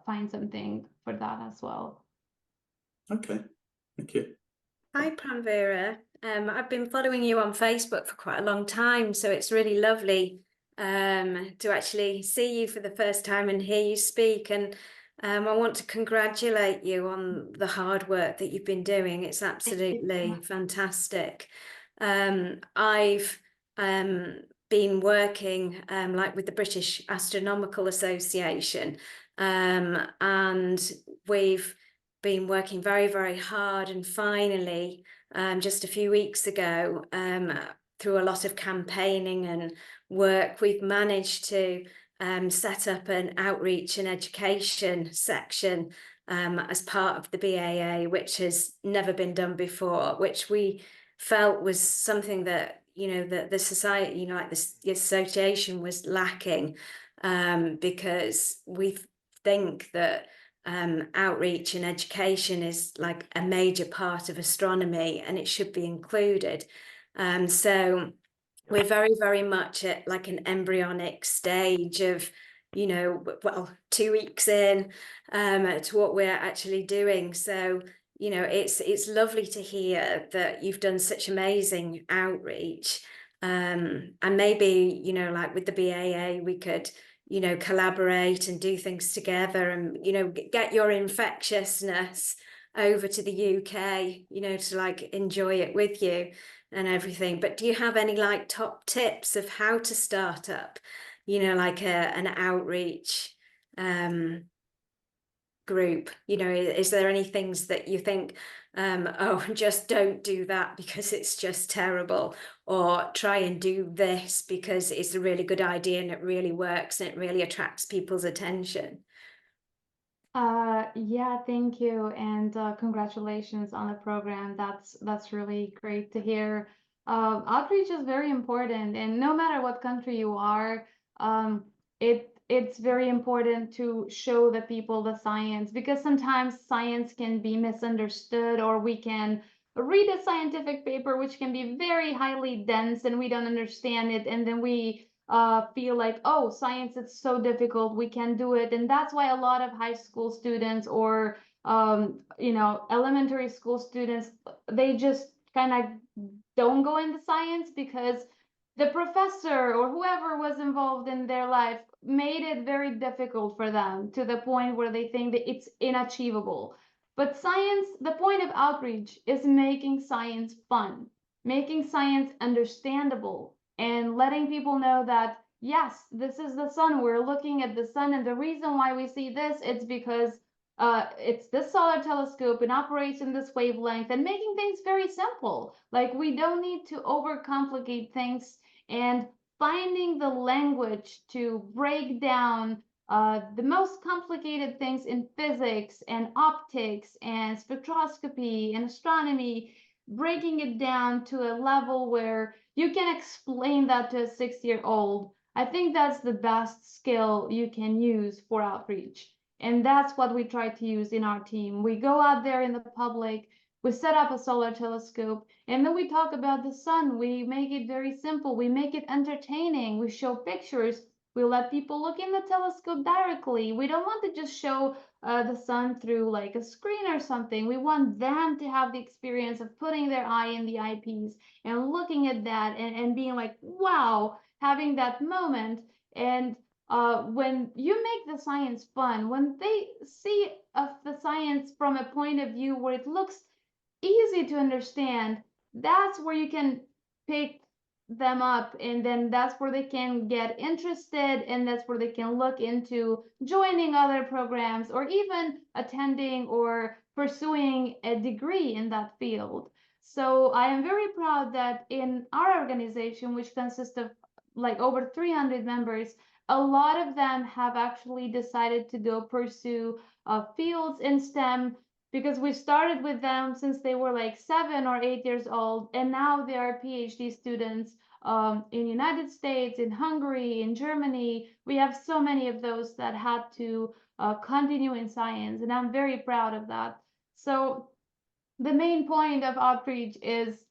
find something for that as well. Okay, thank you. Hi, Pranvera. I've been following you on Facebook for quite a long time, so it's really lovely to actually see you for the first time and hear you speak. And I want to congratulate you on the hard work that you've been doing. It's absolutely fantastic. I've been working like with the British Astronomical Association, and we've been working very, very hard, and finally just a few weeks ago, through a lot of campaigning and work, we've managed to set up an outreach and education section as part of the BAA, which has never been done before, which we felt was something that, you know, that the society, you know, like the association was lacking, because we think that outreach and education is like a major part of astronomy and it should be included. So we're very, very much at like an embryonic stage of, you know, well, 2 weeks in to what we're actually doing. So, you know, it's lovely to hear that you've done such amazing outreach. And maybe, you know, like with the BAA, we could, you know, collaborate and do things together and, you know, get your infectiousness over to the UK, you know, to like enjoy it with you and everything. But do you have any like top tips of how to start up, you know, like an outreach group? You know, is there any things that you think, oh, just don't do that because it's just terrible, or try and do this because it's a really good idea and it really works and it really attracts people's attention? Yeah, thank you, and congratulations on the program. That's really great to hear. Outreach is very important, and no matter what country you are, it's very important to show the people the science, because sometimes science can be misunderstood, or we can read a scientific paper which can be very highly dense and we don't understand it, and then we feel like, oh, science is so difficult, we can't do it. And that's why a lot of high school students or you know, elementary school students, they just kind of don't go into science because the professor or whoever was involved in their life made it very difficult for them, to the point where they think that it's inachievable. But science, the point of outreach is making science fun, making science understandable, and letting people know that, yes, this is the sun, we're looking at the sun, and the reason why we see this, it's because it's this solar telescope and operates in this wavelength, and making things very simple. Like, we don't need to overcomplicate things, and finding the language to break down the most complicated things in physics and optics and spectroscopy and astronomy, breaking it down to a level where you can explain that to a 6-year-old. I think that's the best skill you can use for outreach. And that's what we try to use in our team. We go out there in the public, we set up a solar telescope, and then we talk about the sun. We make it very simple. We make it entertaining. We show pictures. We let people look in the telescope directly. We don't want to just show the sun through like a screen or something. We want them to have the experience of putting their eye in the eyepiece and looking at that and being like, wow, having that moment. And when you make the science fun, when they see the science from a point of view where it looks easy to understand, that's where you can pick them up, and then that's where they can get interested, and that's where they can look into joining other programs or even attending or pursuing a degree in that field. So I am very proud that in our organization, which consists of like over 300 members, a lot of them have actually decided to go pursue fields in STEM, because we started with them since they were like 7 or 8 years old, and now they are PhD students in United States, in Hungary, in Germany. We have so many of those that had to continue in science, and I'm very proud of that. So the main point of outreach is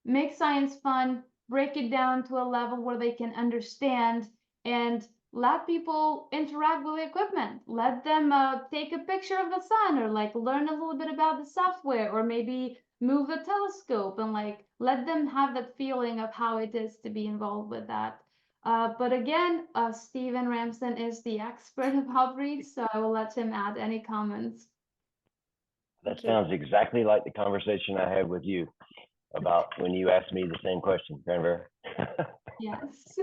make science fun, break it down to a level where they can understand, and let people interact with the equipment. Let them take a picture of the sun, or like learn a little bit about the software, or maybe move the telescope, and like let them have that feeling of how it is to be involved with that. But again, Stephen Ramsden is the expert of outreach, so I will let him add any comments. That sounds exactly like the conversation I had with you. about when you asked me the same question, Cranberry. Yes.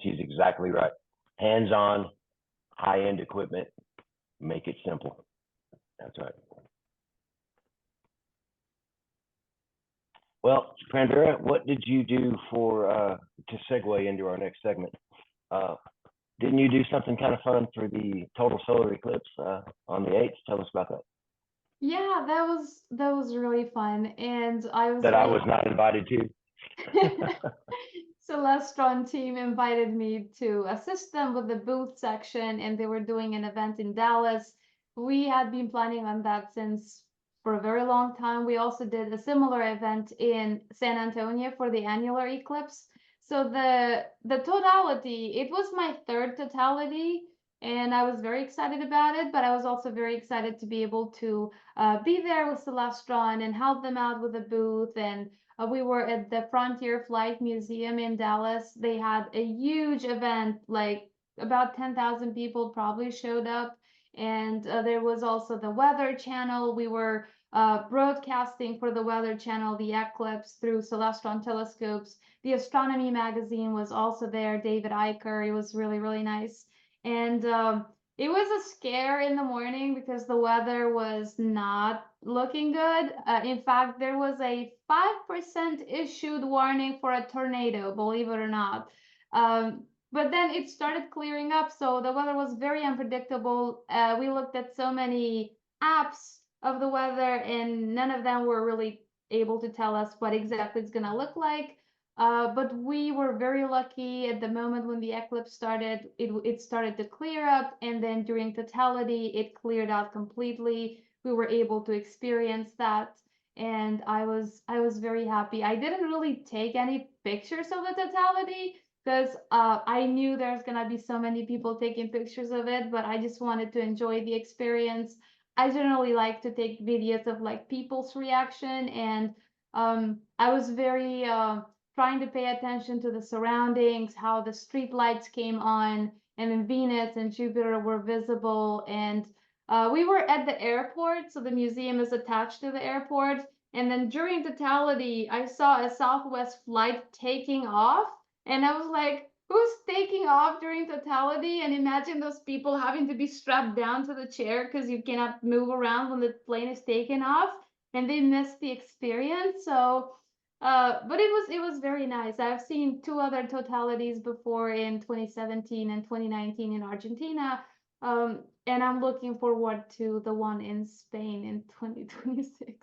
She's exactly right. Hands-on, high-end equipment, make it simple. That's right. Well, Cranberry, what did you do for to segue into our next segment? Didn't you do something kind of fun for the total solar eclipse on the 8th? Tell us about that. Yeah, that was really fun, and I was That I really was not invited to. Celestron team invited me to assist them with the booth section, and they were doing an event in Dallas. We had been planning on that since for a very long time. We also did a similar event in San Antonio for the annular eclipse. So the totality, it was my third totality, and I was very excited about it, but I was also very excited to be able to be there with Celestron and help them out with the booth. And we were at the Frontier Flight Museum in Dallas. They had a huge event, like about 10,000 people probably showed up. And there was also the Weather Channel. We were broadcasting for the Weather Channel, the eclipse through Celestron telescopes. The Astronomy magazine was also there, David Eicher. It was really, really nice. And it was a scare in the morning because the weather was not looking good. In fact, there was a 5% issued warning for a tornado, believe it or not. But then it started clearing up, so the weather was very unpredictable. We looked at so many apps of the weather, and none of them were really able to tell us what exactly it's gonna look like. But we were very lucky at the moment when the eclipse started, it started to clear up, and then during totality, it cleared out completely. We were able to experience that, and I was very happy. I didn't really take any pictures of the totality because I knew there's gonna be so many people taking pictures of it, but I just wanted to enjoy the experience. I generally like to take videos of like people's reaction, and I was very trying to pay attention to the surroundings, how the street lights came on, and then Venus and Jupiter were visible. And we were at the airport, so the museum is attached to the airport. And then during totality, I saw a Southwest flight taking off, and I was like, who's taking off during totality? And imagine those people having to be strapped down to the chair because you cannot move around when the plane is taking off, and they missed the experience. So but it was very nice. I've seen two other totalities before in 2017 and 2019 in Argentina. And I'm looking forward to the one in Spain in 2026.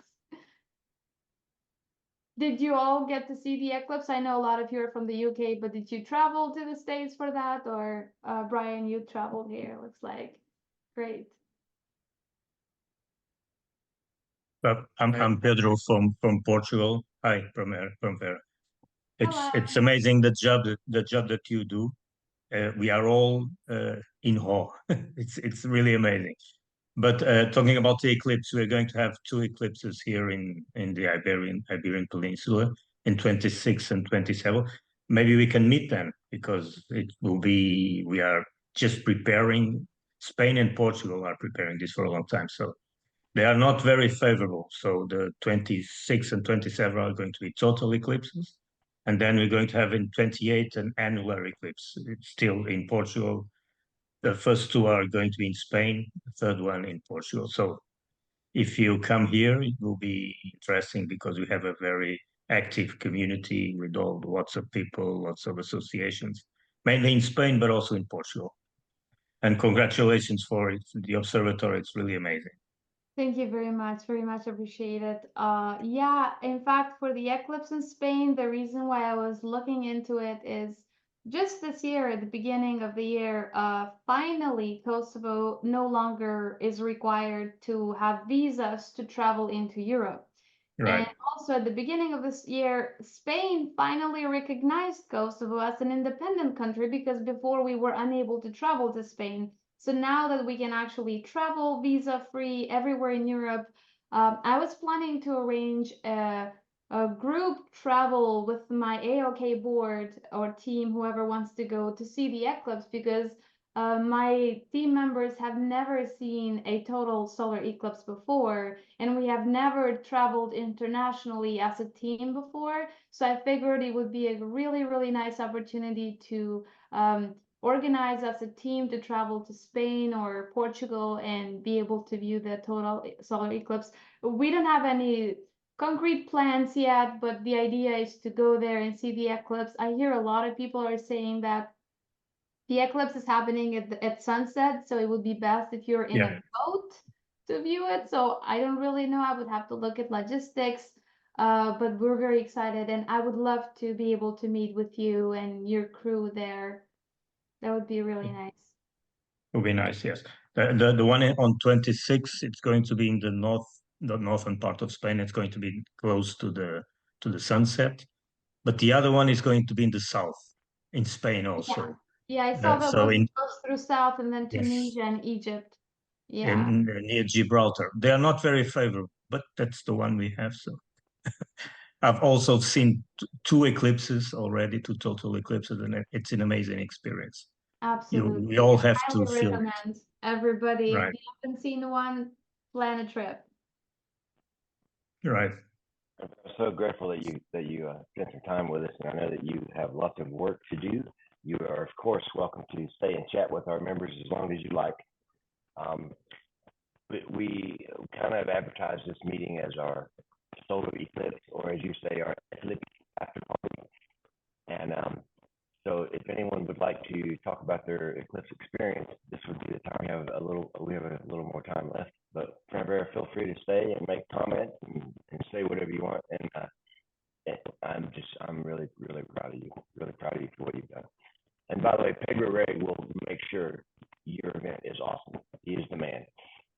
Did you all get to see the eclipse? I know a lot of you are from the UK, but did you travel to the States for that? Or Brian, you traveled here, looks like. Great. I'm Pedro from Portugal. Hi, from there. Hello. It's amazing the job that you do. We are all in awe. It's really amazing. But talking about the eclipse, we're going to have two eclipses here in the Iberian Peninsula in 26 and 27. Maybe we can meet them because it will be. We are just preparing. Spain and Portugal are preparing this for a long time, so they are not very favorable. So the 26 and 27 are going to be total eclipses. And then we're going to have in 28 an annular eclipse. It's still in Portugal. The first two are going to be in Spain, the third one in Portugal. So if you come here, it will be interesting because we have a very active community with lots of people, lots of associations, mainly in Spain, but also in Portugal. And congratulations for it, the observatory. It's really amazing. Thank you very much appreciated. Yeah, in fact, for the eclipse in Spain, the reason why I was looking into it is just this year, at the beginning of the year, finally Kosovo no longer is required to have visas to travel into Europe. Right. And also at the beginning of this year, Spain finally recognized Kosovo as an independent country because before we were unable to travel to Spain. So now that we can actually travel visa-free everywhere in Europe, I was planning to arrange a group travel with my AOK board or team, whoever wants to go to see the eclipse, because my team members have never seen a total solar eclipse before, and we have never traveled internationally as a team before. So I figured it would be a really, really nice opportunity to organize as a team to travel to Spain or Portugal and be able to view the total solar eclipse. We don't have any concrete plans yet, but the idea is to go there and see the eclipse. I hear a lot of people are saying that the eclipse is happening at sunset, so it would be best if you're in a boat to view it. So I don't really know. I would have to look at logistics, but we're very excited, and I would love to be able to meet with you and your crew there. That would be really nice. It would be nice, yes. The one on 26, it's going to be in the northern part of Spain. It's going to be close to the sunset. But the other one is going to be in the south, in Spain also. Yeah, I saw that so one in goes through south and then Yes. Tunisia and Egypt. Yeah, in near Gibraltar. They are not very favorable, but that's the one we have. So I've also seen two eclipses already, two total eclipses, and it's an amazing experience. absolutely. We all have I to would feel it. recommend everybody, if Right. you haven't seen one, plan a trip. Right. I'm so grateful that you spent some time with us, and I know that you have lots of work to do. You are, of course, welcome to stay and chat with our members as long as you like. But we kind of advertise this meeting as our solar eclipse, or as you say, our eclipse after party. And so, if anyone would like to talk about their eclipse experience, this would be the time. We have a little more time left. But Primavera, feel free to stay and make comments and say whatever you want. And I'm really, really proud of you. Really proud of you for what you've done. And by the way, Pedro Ray will make sure your event is awesome. He is the man.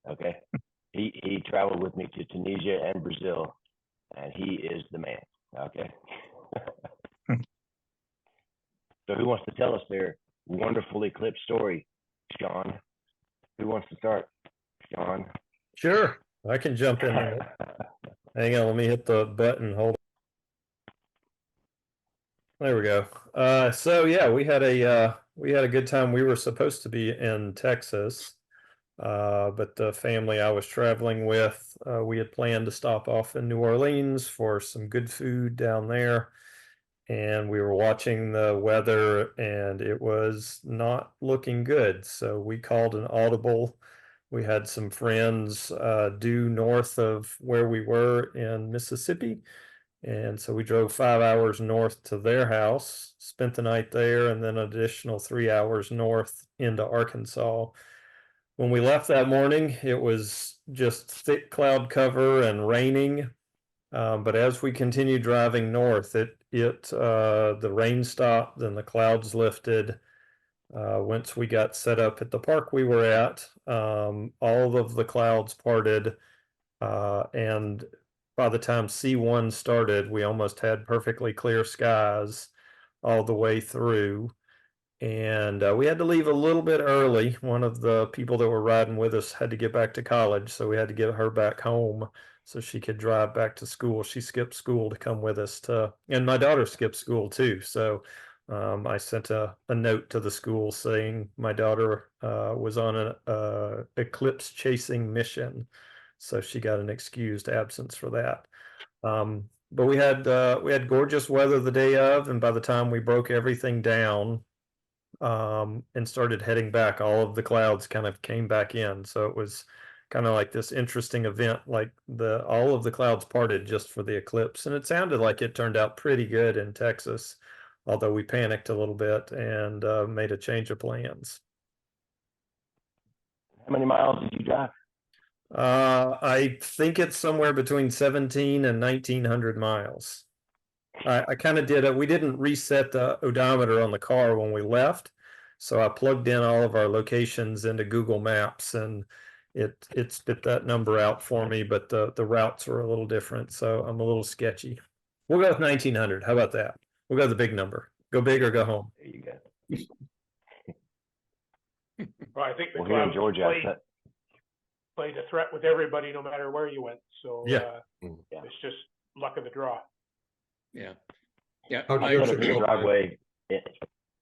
Okay. He traveled with me to Tunisia and Brazil, and he is the man. Okay. So who wants to tell us their wonderful eclipse story? Sean. Who wants to start? Sean. Sure, I can jump in there. Hang on, let me hit the button. Hold on. There we go. So yeah, we had a good time. We were supposed to be in Texas, but the family I was traveling with, we had planned to stop off in New Orleans for some good food down there. And we were watching the weather, and it was not looking good. So we called an audible. We had some friends due north of where we were in Mississippi. And so we drove 5 hours north to their house, spent the night there, and then an additional 3 hours north into Arkansas. When we left that morning, it was just thick cloud cover and raining. But as we continued driving north, the rain stopped and the clouds lifted. Once we got set up at the park we were at, all of the clouds parted, and by the time C1 started, we almost had perfectly clear skies all the way through. And we had to leave a little bit early. One of the people that were riding with us had to get back to college, so we had to get her back home so she could drive back to school. She skipped school to come with us and my daughter skipped school too. So I sent a note to the school saying my daughter was on an eclipse chasing mission. So she got an excused absence for that. But we had gorgeous weather the day of, and by the time we broke everything down and started heading back, all of the clouds kind of came back in. So it was kind of like this interesting event, like all of the clouds parted just for the eclipse. And it sounded like it turned out pretty good in Texas, although we panicked a little bit and made a change of plans. How many miles did you drive? I think it's somewhere between 17 and 1900 miles. I kind of did it. We didn't reset the odometer on the car when we left. So I plugged in all of our locations into Google Maps, and it spit that number out for me, but the routes were a little different. So I'm a little sketchy. We'll go with 1900. How about that? We'll go with the big number. Go big or go home. There you go. Well, I think the Well, here in clouds Georgia, played a threat with everybody, no matter where you went. So Yeah. it's just luck of the draw. Yeah. Yeah. How do I you put also up in the drove driveway.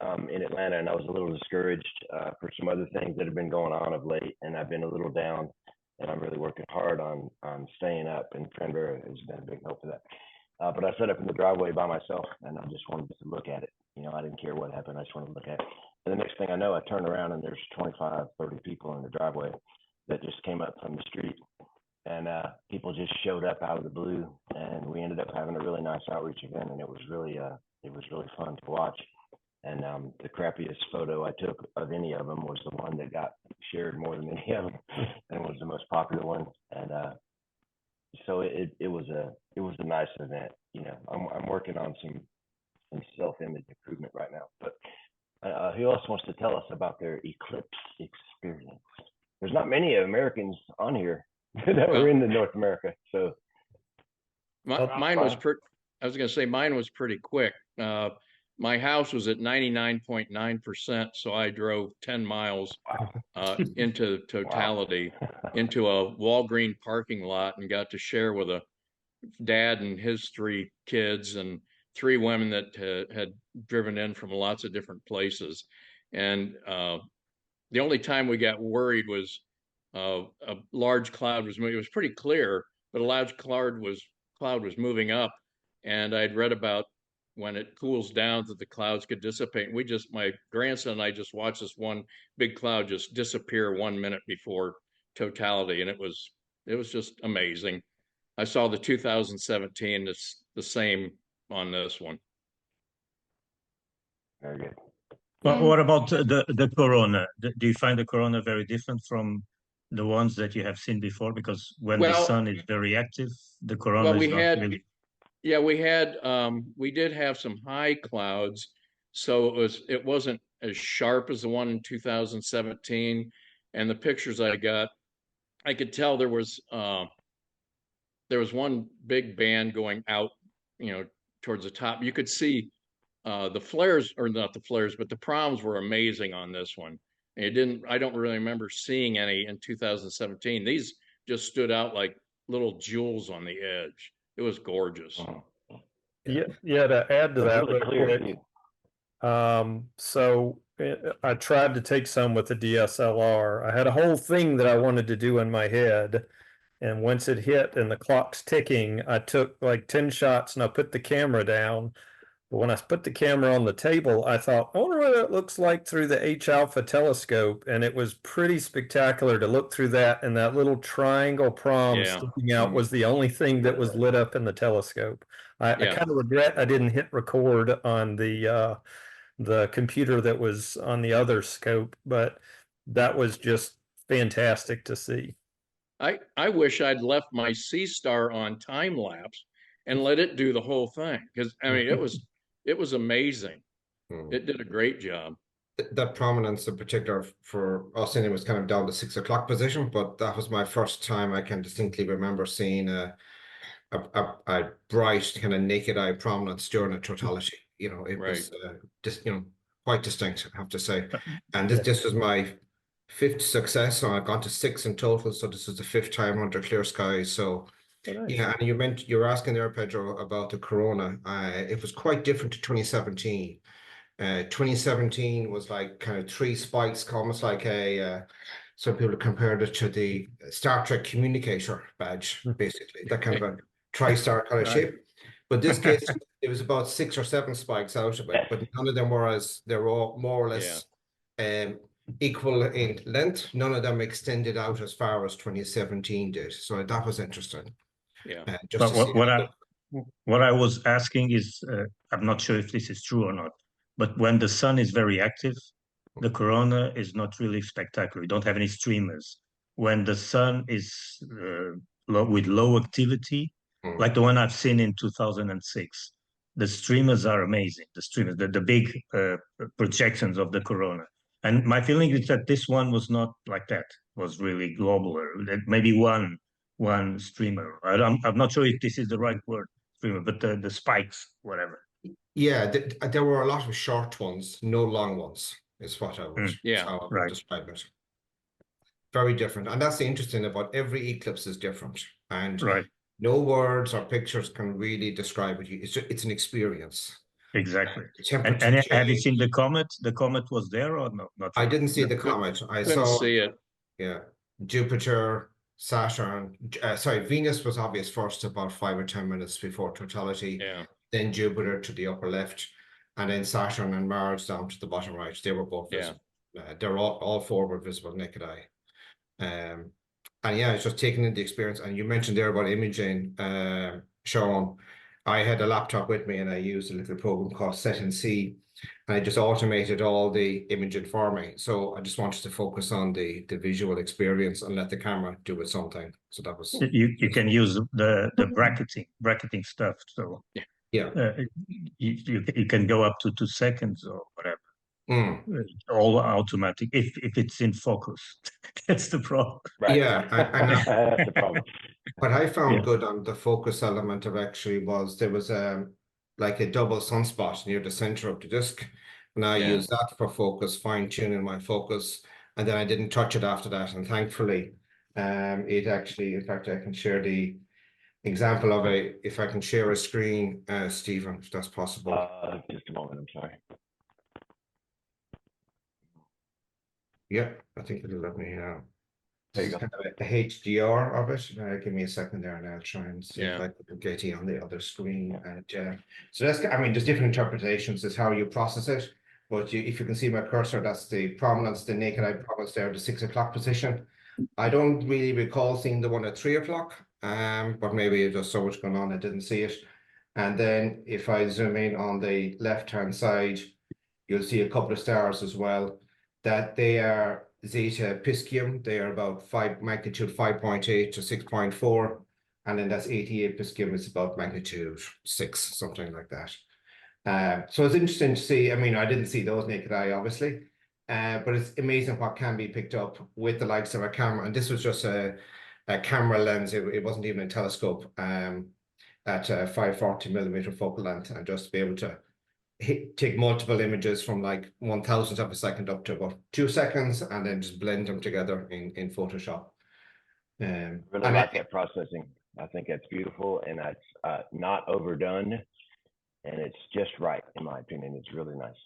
in Atlanta, and I was a little discouraged for some other things that have been going on of late, and I've been a little down, and I'm really working hard on staying up, and Cranberry has been a big help for that. But I set up in the driveway by myself, and I just wanted to look at it. You know, I didn't care what happened. I just wanted to look at it. And the next thing I know, I turn around and there's 25, 30 people in the driveway that just came up from the street. And people just showed up out of the blue, and we ended up having a really nice outreach event, and it was really fun to watch. And the crappiest photo I took of any of them was the one that got shared more than any of them, and was the most popular one. And so it was a nice event. You know, I'm working on some self-image improvement right now. But who else wants to tell us about their eclipse experience? There's not many Americans on here that were in the North America. So mine was pretty. I was going to say mine was pretty quick. My house was at 99.9%, so I drove 10 miles into totality, into a Walgreens parking lot, and got to share with a dad and his 3 kids and 3 women that had driven in from lots of different places. And the only time we got worried was a large cloud was moving. It was pretty clear, but a large cloud was moving up, and I'd read about when it cools down that the clouds could dissipate. My grandson and I just watched this one big cloud just disappear 1 minute before totality, and it was just amazing. I saw the 2017. It's the same on this one. very good. Well, what about the corona? Do you find the corona very different from the ones that you have seen before? Because when the sun is very active, the corona is not really. Yeah, we did have some high clouds, so it wasn't as sharp as the one in 2017. And the pictures I got, I could tell there was one big band going out, you know, towards the top. You could see the flares, or not the flares, but the proms were amazing on this one. And I don't really remember seeing any in 2017. These just stood out like little jewels on the edge. It was gorgeous. Yeah, to add to that really real quick. So I tried to take some with the DSLR. I had a whole thing that I wanted to do in my head. And once it hit and the clock's ticking, I took like 10 shots and I put the camera down. But when I put the camera on the table, I thought, I wonder what it looks like through the H alpha telescope. And it was pretty spectacular to look through that. And that little triangle prom sticking out was the only thing that was lit up in the telescope. I kind of regret I didn't hit record on the computer that was on the other scope, but that was just fantastic to see. I wish I'd left my C-Star on time lapse and let it do the whole thing, because I mean it was amazing. It did a great job. That prominence in particular for us, and it was kind of down the 6 o'clock position, but that was my first time I can distinctly remember seeing a bright kind of naked eye prominence during a totality. You know, it was just, you know, quite distinct, I have to say. And this was my 5th success, so I've gone to 6 in total. So this is the 5th time under clear skies. So yeah, and you were asking there, Pedro, about the corona. It was quite different to 2017. 2017 was like kind of 3 spikes, almost like some people compared it to the Star Trek communicator badge, basically, that kind of a tri-star kind of shape. But this case, it was about 6 or 7 spikes out of it, but none of them they're all more or less equal in length. None of them extended out as far as 2017 did. So that was interesting. Yeah. But what I was asking is, I'm not sure if this is true or not, but when the sun is very active, the corona is not really spectacular. You don't have any streamers. When the sun is with low activity, like the one I've seen in 2006, the streamers are amazing. The streamers, the big projections of the corona. And my feeling is that this one was not like that. It was really global. Maybe one streamer. I'm not sure if this is the right word, streamer, but the spikes, whatever. Yeah, there were a lot of short ones, no long ones, is what I would describe it. Very different. And that's the interesting about every eclipse is different. And no words or pictures can really describe it. It's an experience. exactly. The temperature And have you change. seen the comet? The comet was there or no? Not I yet? didn't see No, the comet. I couldn't saw, see it. yeah, Jupiter, Saturn. Sorry, Venus was obvious first, about 5 or 10 minutes before totality. Yeah. Then Jupiter to the upper left, and then Saturn and Mars down to the bottom right. They were both Yeah. visible. They're all four were visible naked eye. And yeah, it's just taking in the experience. And you mentioned there about imaging, Sean. I had a laptop with me and I used a little program called Set and See, and I just automated all the imaging for me. So I just wanted to focus on the visual experience and let the camera do its own thing. So that was You can use the bracketing stuff. So yeah. You can go up to 2 seconds or whatever. All automatic if it's in focus. That's the problem. Right. Yeah, That's the problem. what I found good on the focus element of actually was there was like a double sunspot near the center of the disc, and I used that for focus, fine tuning my focus, and then I didn't touch it after that. And thankfully, it actually, in fact, I can share the example of if I can share a screen, Stephen, if that's possible. Just a moment, I'm sorry. Yeah, I think it'll let me now. There you This go. is kind of a HDR of it. Give me a second there and I'll try and see if I can get you on the other screen. And so that's, I mean, there's different interpretations as how you process it. But if you can see my cursor, that's the prominence, the naked eye prominence there, the 6 o'clock position. I don't really recall seeing the one at 3 o'clock, but maybe there's so much going on I didn't see it. And then if I zoom in on the left-hand side, you'll see a couple of stars as well, that they are Zeta Piscium. They are about magnitude 5.8 to 6.4. And then that's 88 Piscium is about magnitude 6, something like that. So it's interesting to see. I mean, I didn't see those naked eye, obviously, but it's amazing what can be picked up with the likes of a camera. And this was just a camera lens. It wasn't even a telescope at a 540 millimeter focal length, and just be able to take multiple images from like 1,000th of a second up to about 2 seconds, and then just blend them together in Photoshop. Really like that processing. I think that's beautiful, and that's not overdone, and it's just right, in my opinion. It's really nice.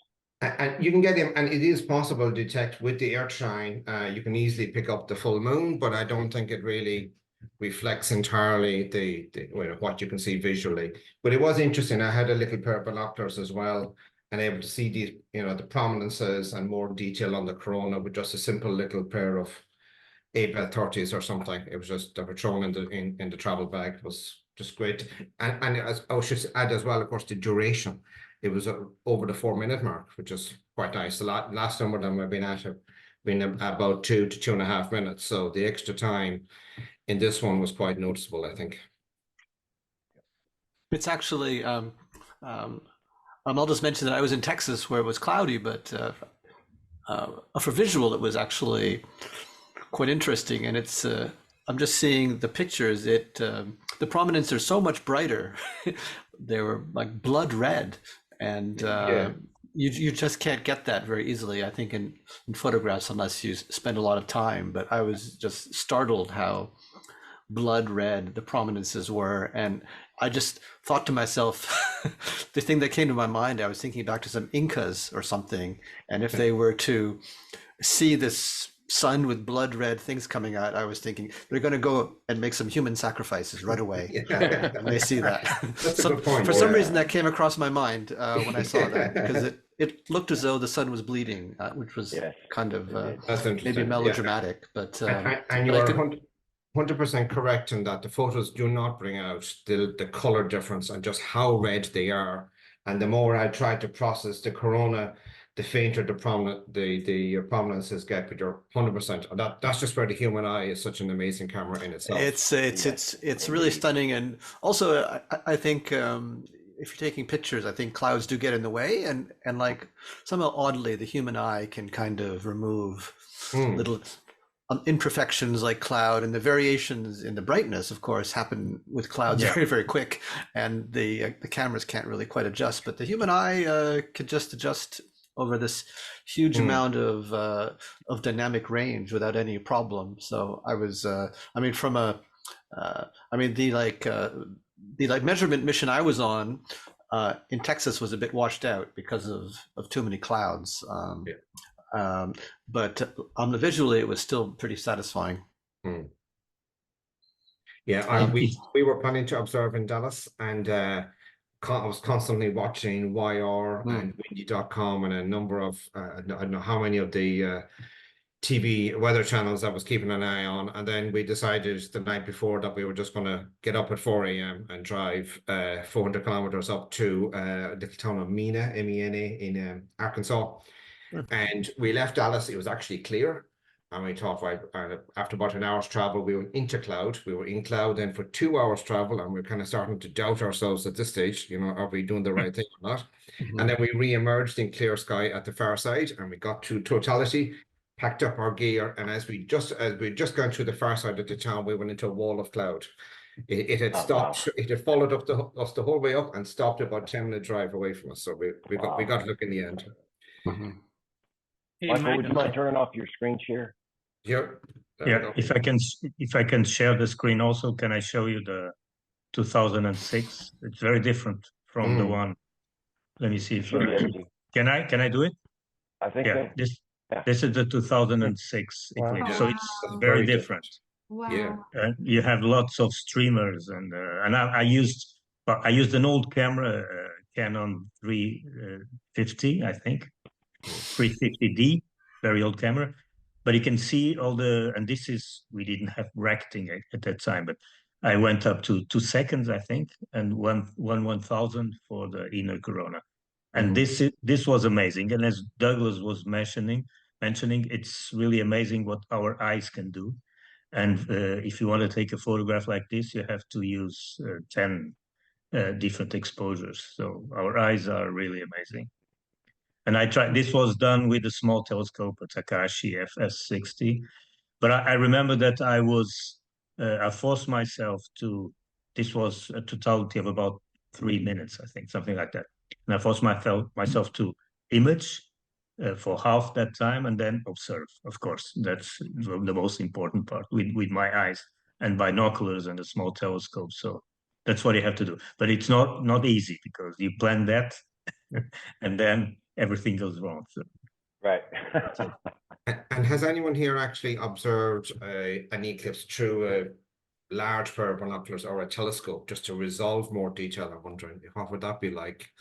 And you can get them, and it is possible to detect with the earthshine. You can easily pick up the full moon, but I don't think it really reflects entirely the what you can see visually. But it was interesting. I had a little pair of binoculars as well, and able to see the prominences and more detail on the corona with just a simple little pair of April 30s or something. It was just, they were thrown in the travel bag. It was just great. And as I should add as well, of course, the duration. It was over the 4-minute mark, which is quite nice. The last number of them I've been at have been about 2 to 2.5 minutes. So the extra time in this one was quite noticeable, I think. It's actually, I'll just mention that I was in Texas where it was cloudy, but for visual, it was actually quite interesting. And it's, I'm just seeing the pictures. The prominence are so much brighter. They were like blood red, and you just can't get that very easily, I think, in photographs unless you spend a lot of time. But I was just startled how blood red the prominences were, and I just thought to myself, the thing that came to my mind, I was thinking back to some Incas or something, and if they were to see this sun with blood red things coming out, I was thinking they're going to go and make some human sacrifices right away. And they see that. That's a good point. For some reason that came across my mind when I saw that, because it looked as though the sun was bleeding, which was kind of maybe melodramatic. But and you are 100% correct in that the photos do not bring out the color difference and just how red they are. And the more I try to process the corona, the fainter the prominences get. But you're 100%. That's just where the human eye is such an amazing camera in itself. It's really stunning, and also I think if you're taking pictures, I think clouds do get in the way, and like somehow oddly the human eye can kind of remove little imperfections like cloud, and the variations in the brightness, of course, happen with clouds very, very quick, and the cameras can't really quite adjust. But the human eye could just adjust over this huge amount of dynamic range without any problem. So I was, I mean, from the measurement mission I was on, in Texas was a bit washed out because of too many clouds. But on the visually, it was still pretty satisfying. Yeah, we were planning to observe in Dallas, and I was constantly watching YR and windy.com and a number of I don't know how many of the TV weather channels I was keeping an eye on. And then we decided the night before that we were just going to get up at 4 a.m. and drive 400 kilometers up to the little town of Mena, M-E-N-A, in Arkansas. And we left Dallas. It was actually clear. And we thought, right, after about an hour's travel, we were into cloud. We were in cloud then for 2 hours travel, and we're kind of starting to doubt ourselves at this stage. You know, are we doing the right thing or not? And then we re-emerged in clear sky at the far side, and we got to totality, packed up our gear, and as we just gone through the far side of the town, we went into a wall of cloud. It had stopped. Wow. It had followed up us the whole way up and stopped about 10-minute drive away from us. So we got lucky in the end. Michael, would you mind turning off your screen share? Yeah. Yeah. If I can share the screen also, can I show you the 2006? It's very different from the one. Let me see if can I do it? I think so. This is the 2006 eclipse, Wow. so it's very different. Wow. Yeah. You have lots of streamers, and I used an old camera, Canon 350, I think, 350D, very old camera. But you can see all and we didn't have bracketing at that time, but I went up to 2 seconds, I think, and 1/1000 for the inner corona. And this was amazing. And as Douglas was mentioning, it's really amazing what our eyes can do. And if you want to take a photograph like this, you have to use 10 different exposures. So our eyes are really amazing. And this was done with a small telescope, a Takashi FS60. But I remember that I forced myself this was a totality of about 3 minutes, I think, something like that. And I forced myself to image for half that time and then observe. Of course, that's the most important part with my eyes and binoculars and a small telescope. So that's what you have to do. But it's not easy because you plan that and then everything goes wrong. So. Right. And has anyone here actually observed an eclipse through a large pair of binoculars or a telescope just to resolve more detail? I'm wondering, what would that be like?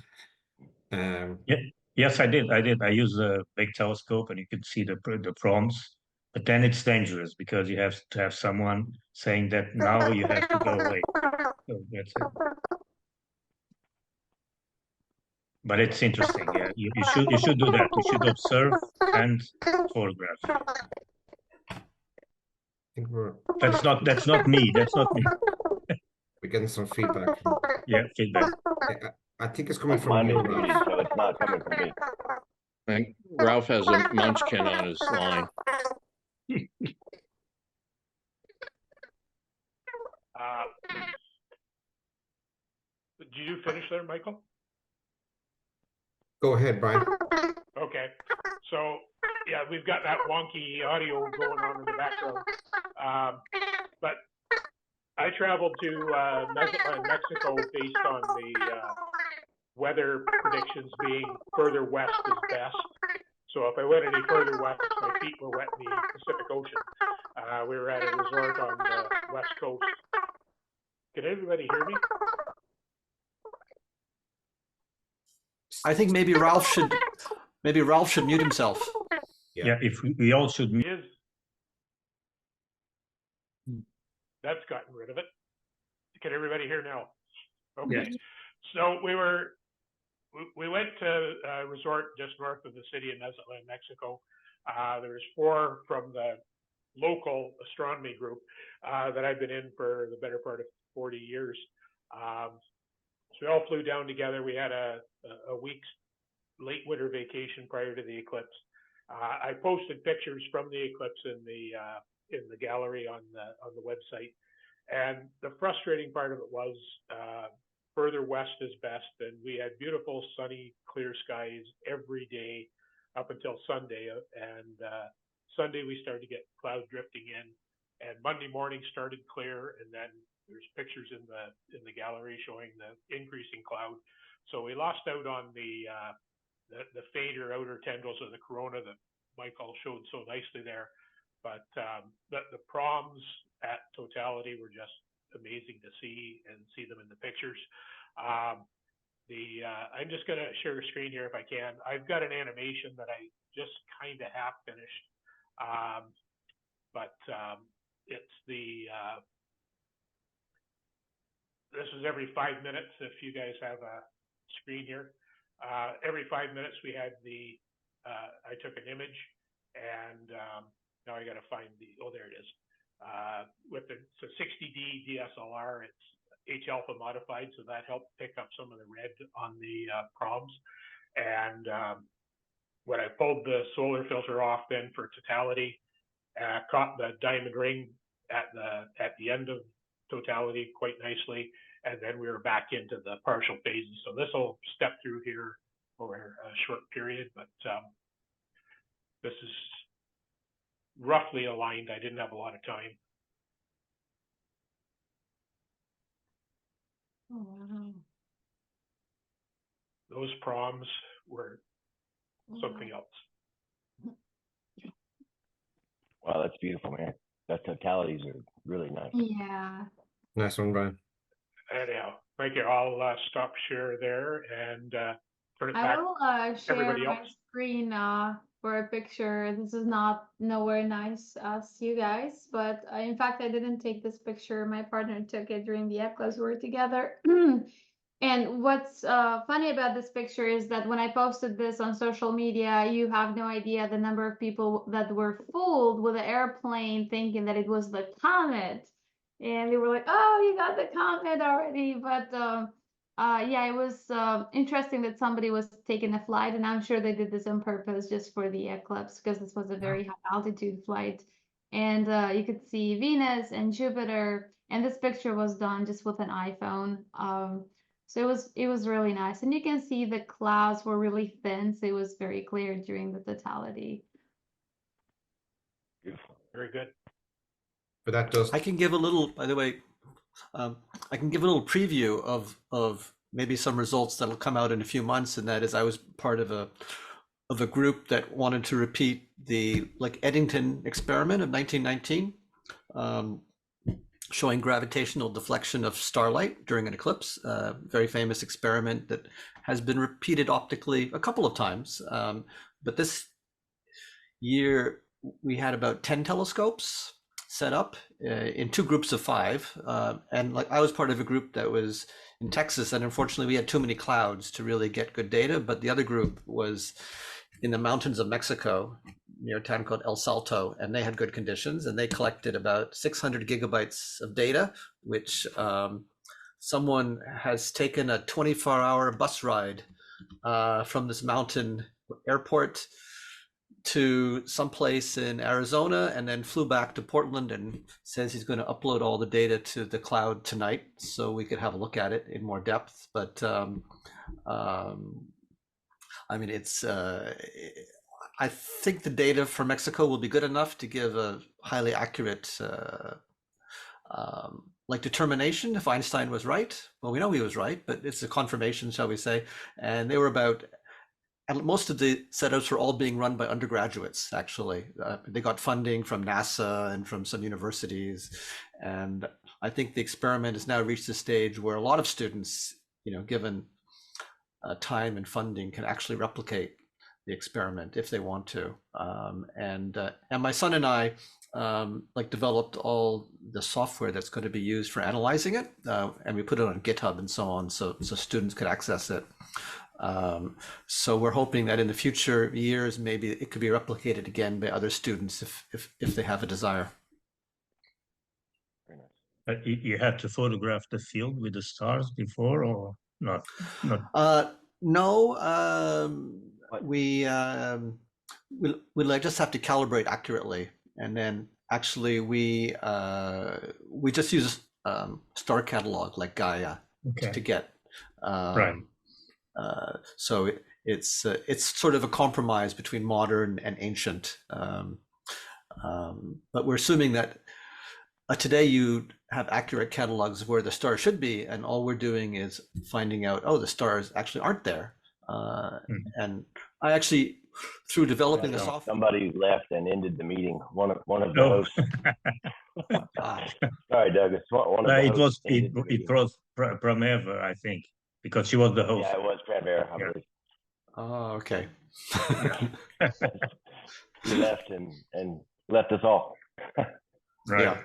Yes, I did. I used a big telescope, and you could see the proms. But then it's dangerous because you have to have someone saying that now you have to go away. So that's it. But it's interesting. Yeah, you should do that. You should observe and photograph. That's not me. That's not me. We're getting some feedback. Feedback. I think it's coming from you, Ralph. So it's not coming from me. I think Ralph has a munchkin on his line. Did you finish there, Michael? Go ahead, Brian. Okay. So, yeah, we've got that wonky audio going on in the background. But I traveled to Mazatlan, Mexico, based on the weather predictions being further west is best. So if I went any further west, my feet were wet in the Pacific Ocean. We were at a resort on the west coast. Can everybody hear me? I think maybe Ralph should mute himself. Yeah, if we all should mute. That's gotten rid of it. Can everybody hear now? Okay. Yes. So we went to a resort just north of the city of Mazatlan, Mexico. There was 4 from the local astronomy group that I've been in for the better part of 40 years. So we all flew down together. We had a week's late winter vacation prior to the eclipse. I posted pictures from the eclipse in the gallery on the website. And the frustrating part of it was further west is best. And we had beautiful, sunny, clear skies every day up until Sunday. And Sunday we started to get cloud drifting in. And Monday morning started clear. And then there's pictures in the gallery showing the increasing cloud. So we lost out on the fainter outer tendrils of the corona that Michael showed so nicely there. But the proms at totality were just amazing to see and see them in the pictures. I'm just going to share a screen here if I can. I've got an animation that I just kind of half finished. It's this is every 5 minutes. If you guys have a screen here, every 5 minutes we had I took an image, and now I got to find there it is. With it's a 60D DSLR, it's H alpha modified, so that helped pick up some of the red on the proms. And when I pulled the solar filter off then for totality, caught the diamond ring at the end of totality quite nicely, and then we were back into the partial phases. So this will step through here over a short period, but this is roughly aligned. I didn't have a lot of time. Oh, wow. Those proms were something else. Wow, that's beautiful, man. Those totalities are really nice. Yeah. Nice one, Brian. Anyhow, thank you. I'll stop share there and turn it I back will to share everybody my else. screen for a picture. This is not nowhere nice as you guys, but in fact, I didn't take this picture. My partner took it during the eclipse. We were together. And what's funny about this picture is that when I posted this on social media, you have no idea the number of people that were fooled with the airplane thinking that it was the comet. And they were like, oh, you got the comet already. But yeah, it was interesting that somebody was taking a flight, and I'm sure they did this on purpose just for the eclipse, because this was a very high altitude flight. And you could see Venus and Jupiter, and this picture was done just with an iPhone. So it was really nice, and you can see the clouds were really thin, so it was very clear during the totality. Beautiful. Very good. But that does. I can give a little, by the way, I can give a little preview of maybe some results that'll come out in a few months, and that is I was part of a group that wanted to repeat the Eddington experiment of 1919, showing gravitational deflection of starlight during an eclipse. Very famous experiment that has been repeated optically a couple of times, but this year we had about 10 telescopes set up in 2 groups of 5, and I was part of a group that was in Texas, and unfortunately we had too many clouds to really get good data, but the other group was in the mountains of Mexico near a town called El Salto, and they had good conditions, and they collected about 600 gigabytes of data, which someone has taken a 24-hour bus ride from this mountain airport to someplace in Arizona, and then flew back to Portland, and says he's going to upload all the data to the cloud tonight so we could have a look at it in more depth. But I mean, it's I think the data for Mexico will be good enough to give a highly accurate determination if Einstein was right. Well, we know he was right, but it's a confirmation, shall we say. And they were about, and most of the setups were all being run by undergraduates, actually. They got funding from NASA and from some universities. And I think the experiment has now reached a stage where a lot of students, given time and funding, can actually replicate the experiment if they want to. And my son and I developed all the software that's going to be used for analyzing it, and we put it on GitHub and so on, so students could access it. So we're hoping that in the future years, maybe it could be replicated again by other students if they have a desire. You had to photograph the field with the stars before, or not? No. We just have to calibrate accurately, and then actually we just use star catalog like Gaia to get. Right. So it's sort of a compromise between modern and ancient, but we're assuming that today you have accurate catalogs of where the stars should be, and all we're doing is finding out, oh, the stars actually aren't there. And I actually, through developing the software. Somebody left and ended the meeting. One of the No. hosts. Sorry, Doug. It's one of the It hosts was ended the it meeting. was Prameva, I think, because she was the host. Yeah, it was Tranvera, I Yeah. believe. Oh, okay. He left and left us all. Right. Yeah.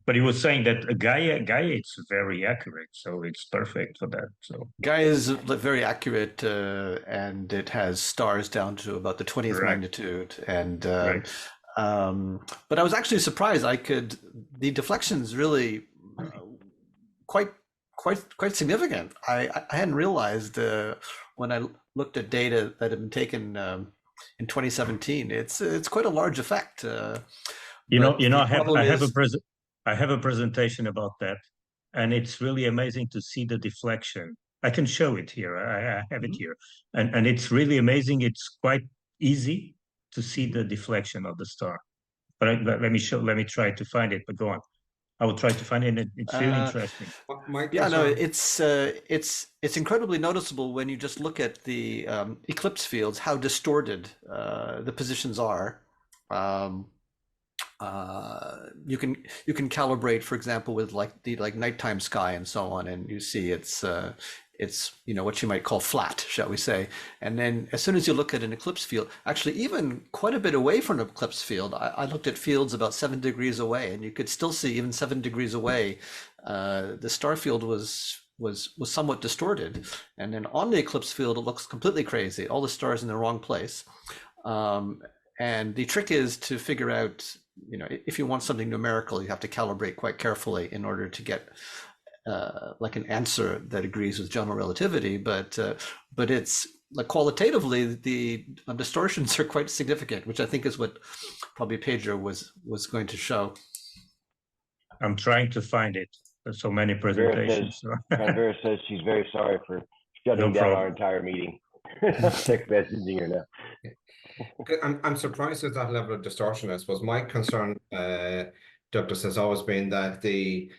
But he was saying that Gaia it's very accurate, so it's perfect for that. So Gaia is very accurate, and it has stars down to about the 20th Correct. magnitude. And Right. but I was actually surprised. The deflection's really quite significant. I hadn't realized when I looked at data that had been taken in 2017. It's quite a large effect. I have a presentation about that, and it's really amazing to see the deflection. I can show it here. I have it here, and it's really amazing. It's quite easy to see the deflection of the star. But let me try to find it. But go on. I will try to find it. It's really interesting. Yeah, no, it's incredibly noticeable when you just look at the eclipse fields, how distorted the positions are. You can calibrate, for example, with the nighttime sky and so on, and you see it's what you might call flat, shall we say. And then as soon as you look at an eclipse field, actually even quite a bit away from an eclipse field, I looked at fields about 7 degrees away, and you could still see even 7 degrees away, the star field was somewhat distorted. And then on the eclipse field, it looks completely crazy, all the stars in the wrong place. And the trick is to figure out, if you want something numerical, you have to calibrate quite carefully in order to get like an answer that agrees with general relativity. But it's like qualitatively, the distortions are quite significant, which I think is what probably Pedro was going to show. I'm trying to find it. There's so many presentations. Vera says she's very sorry for shutting down our entire meeting. Text messaging her now. I'm surprised at that level of distortion. I suppose my concern, Douglas, has always been that the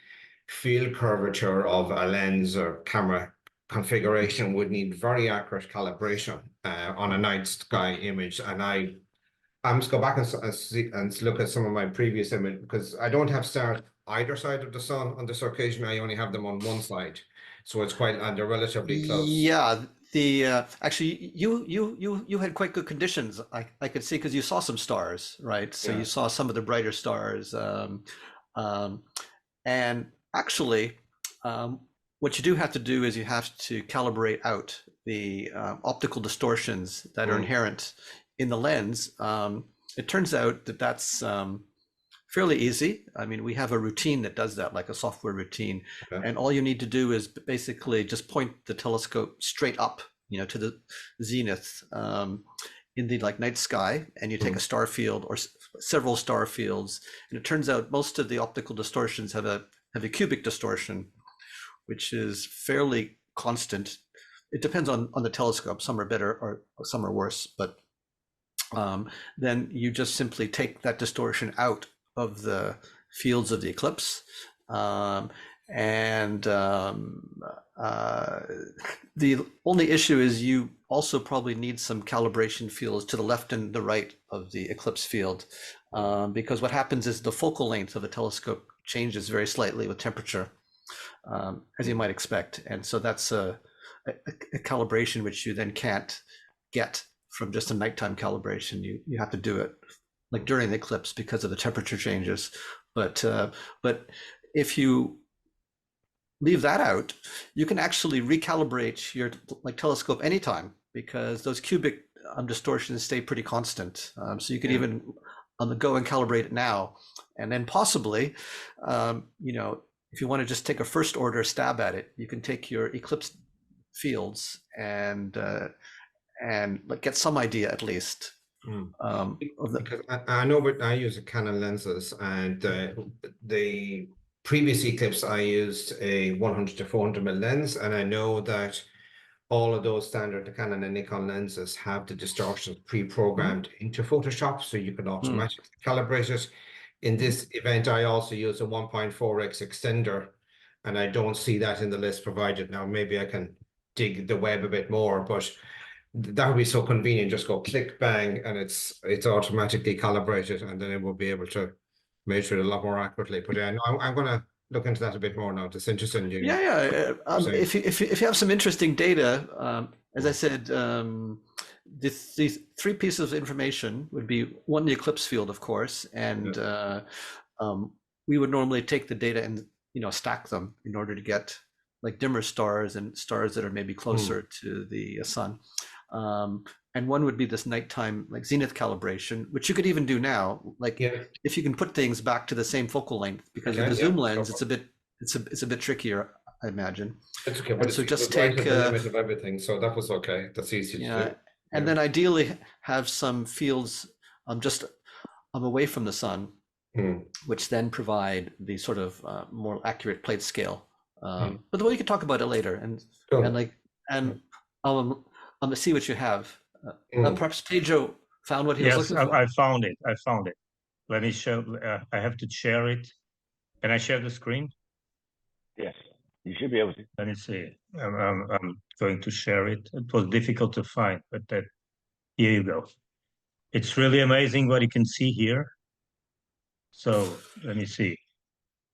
field curvature of a lens or camera configuration would need very accurate calibration on a night sky image. And I'm just go back and see and look at some of my previous image, because I don't have stars either side of the sun on this occasion. I only have them on one side, so it's quite, and they're relatively close. Yeah. Actually, you had quite good conditions. I could see, because you saw some stars, right? So you saw some of the brighter stars, and actually, what you do have to do is you have to calibrate out the optical distortions that are inherent in the lens. It turns out that that's fairly easy. I mean, we have a routine that does that, like a software routine. Okay. And all you need to do is basically just point the telescope straight up, to the zenith in the night sky, and you take a star field or several star fields. And it turns out most of the optical distortions have a cubic distortion, which is fairly constant. It depends on the telescope. Some are better or some are worse, but then you just simply take that distortion out of the fields of the eclipse. The only issue is you also probably need some calibration fields to the left and the right of the eclipse field, because what happens is the focal length of the telescope changes very slightly with temperature, as you might expect. And so that's a calibration which you then can't get from just a nighttime calibration. You have to do it like during the eclipse because of the temperature changes. But if you leave that out, you can actually recalibrate your telescope anytime, because those cubic distortions stay pretty constant. So you could even on the go and calibrate it now, and then possibly, if you want to just take a first order stab at it, you can take your eclipse fields and get some idea at least. Because I know, but I use a Canon lenses, and the previous eclipse I used a 100 to 400 mm lens, and I know that all of those standard Canon and Nikon lenses have the distortions pre-programmed into Photoshop, so you can automatically calibrate it. in this event, I also use a 1.4x extender, and I don't see that in the list provided. Now, maybe I can dig the web a bit more, but that would be so convenient. Just go click, bang, and it's automatically calibrated, and then it will be able to measure it a lot more accurately. But yeah, no, I'm going to look into that a bit more now. It's interesting. If you have some interesting data, as I said, these three pieces of information would be one, the eclipse field, of course, and we would normally take the data and stack them in order to get like dimmer stars and stars that are maybe closer to the sun. And one would be this nighttime like zenith calibration, which you could even do now. Like if you can put things back to the same focal length, because with the zoom lens, it's a bit trickier, I imagine. It's okay, but so just take take the limit of everything. So that was okay. That's easy to do. And then ideally have some fields just away from the sun, which then provide the sort of more accurate plate scale. But we could talk about it later, and see what you have. Perhaps Tejo found what he was looking for. I found it. Let me show. I have to share it. Can I share the screen? Yes, you should be able to. Let me see. I'm going to share it. It was difficult to find, but here you go. It's really amazing what you can see here. So let me see.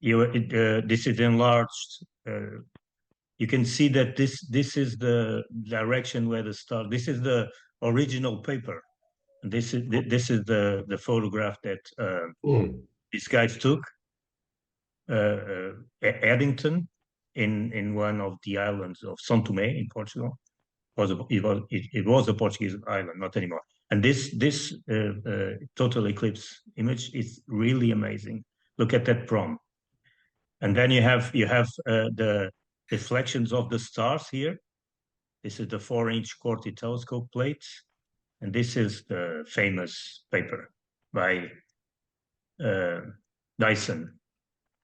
This is enlarged. You can see that this is the direction where the star. This is the original paper. And this is the photograph that these guys took. Eddington in one of the islands of São Tomé in Portugal. It was a Portuguese island, not anymore. And this total eclipse image is really amazing. Look at that prom. And then you have the reflections of the stars here. This is the 4-inch Corti telescope plates, and this is the famous paper by Dyson.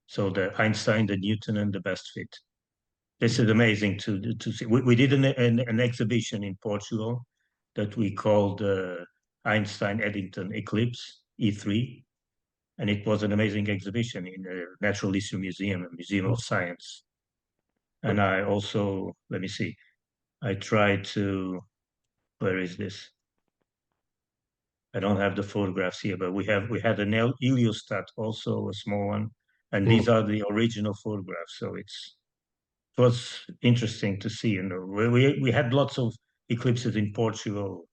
So the Einstein, the Newton, and the best fit. This is amazing to see. We did an exhibition in Portugal that we called Einstein-Eddington Eclipse, E3. And it was an amazing exhibition in the Natural History Museum, a Museum of Science. And I also, let me see, I tried to, where is this? I don't have the photographs here, but we had an heliostat, also a small one. And these are the original photographs. So it was interesting to see. And we had lots of eclipses in Portugal,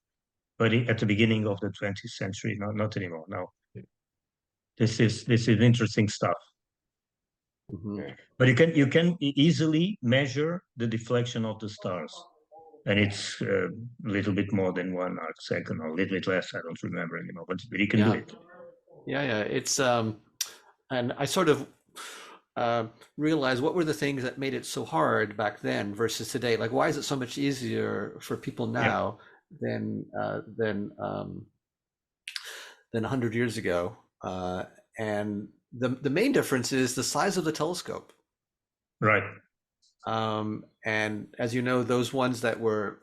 but at the beginning of the 20th century, not anymore. Now, this is interesting stuff. But you can easily measure the deflection of the stars, and it's a little bit more than 1 arc second, or a little bit less. I don't remember anymore, but you can do it. It's and I sort of realized what were the things that made it so hard back then versus today. Like, why is it so much easier for people now than 100 years ago? And the main difference is the size of the telescope. Right. And as you know, those ones that were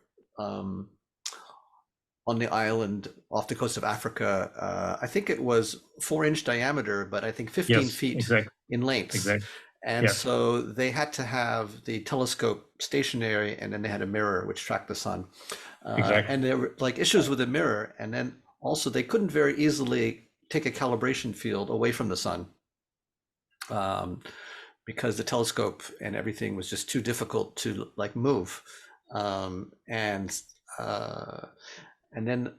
on the island off the coast of Africa, I think it was 4-inch diameter, but I think 15 feet in length. Exactly. And so they had to have the telescope stationary, and then they had a mirror which tracked the sun. And there were like issues with the mirror, and then also they couldn't very easily take a calibration field away from the sun, because the telescope and everything was just too difficult to like move. And then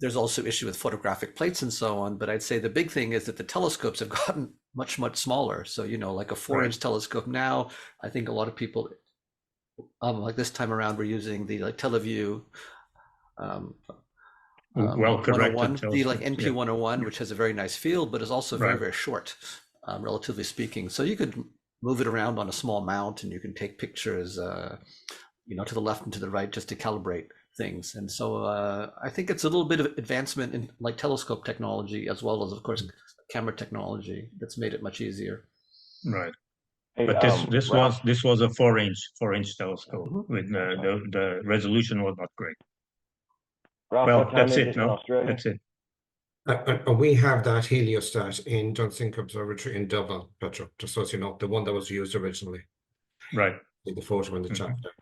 there's also issue with photographic plates and so on. But I'd say the big thing is that the telescopes have gotten much smaller. So, like a 4-inch telescope now, I think a lot of people, like this time around, we're using the like TeleVue. Well corrected 101, the like NP 101, which has a very nice field, but is also very, very short, relatively speaking. So you could move it around on a small mount, and you can take pictures, to the left and to the right, just to calibrate things. And so I think it's a little bit of advancement in like telescope technology, as well as, of course, camera technology that's made it much easier. Right. But this was a 4-inch telescope with the resolution was not great. Ralph, well, that's it. No, that's it. And we have that heliostat in Dunsink Observatory in Dublin, Petro, just so you know, the one that was used originally. Right. In the photo in the chat there.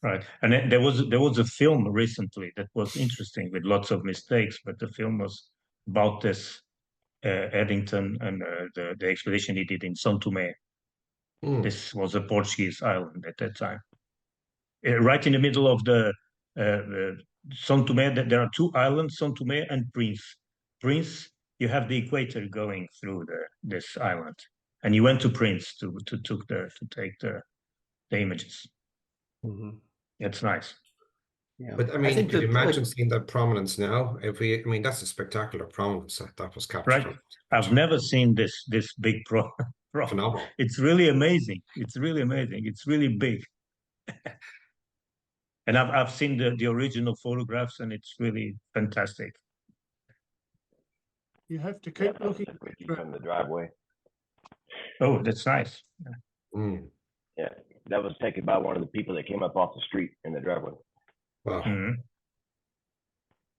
Right. And then there was a film recently that was interesting with lots of mistakes, but the film was about this Eddington and the expedition he did in São Tomé. This was a Portuguese island at that time. Right in the middle of the São Tomé, there are two islands, São Tomé and Prince. Prince, you have the equator going through this island, and you went to Prince to take the images. It's nice. Yeah. But I mean, could you imagine seeing that prominence now? I mean, that's a spectacular prominence that was captured. Right. I've never seen this big Phenomenal. It's really amazing. It's really amazing. It's really big. And I've seen the original photographs, and it's really fantastic. You have to keep looking from the driveway. Oh, that's nice. Yeah, that was taken by one of the people that came up off the street in the driveway. Wow.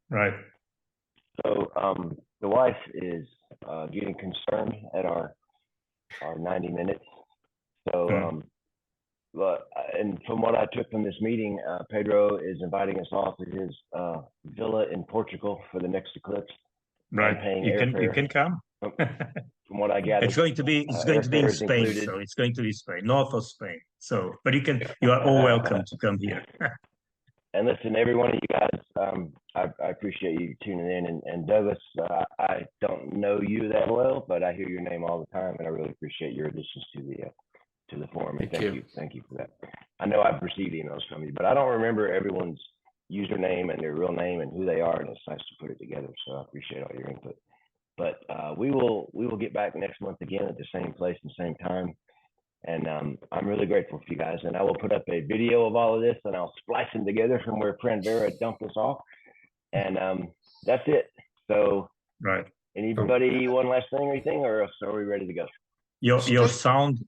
Right. So the wife is getting concerned at our 90 minutes. So, and from what I took from this meeting, Pedro is inviting us all to his villa in Portugal for the next eclipse. Right. You can come. From what I gathered, it's going to be in Spain, included. So it's going to be Spain, north of Spain. So, but you are all welcome to come here. And listen, every one of you guys, I appreciate you tuning in. And Douglas, I don't know you that well, but I hear your name all the time, and I really appreciate your additions to the forum. And thank you for that. I know I've received emails from you, but I don't remember everyone's username and their real name and who they are, and it's nice to put it together. So I appreciate all your input. But we will get back next month again at the same place and same time. And I'm really grateful for you guys. And I will put up a video of all of this, and I'll splice them together from where friend Vera dumped us off. And that's it. So, right. Anybody one last thing or anything, or are we ready to go? Your sound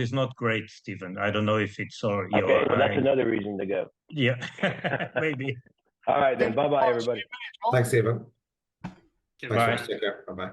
is not great, Stephen. I don't know if it's or okay. Well, that's another reason to go. Yeah, maybe. All right then. Bye bye, everybody. Thanks, Stephen. Bye. Take care. Bye bye.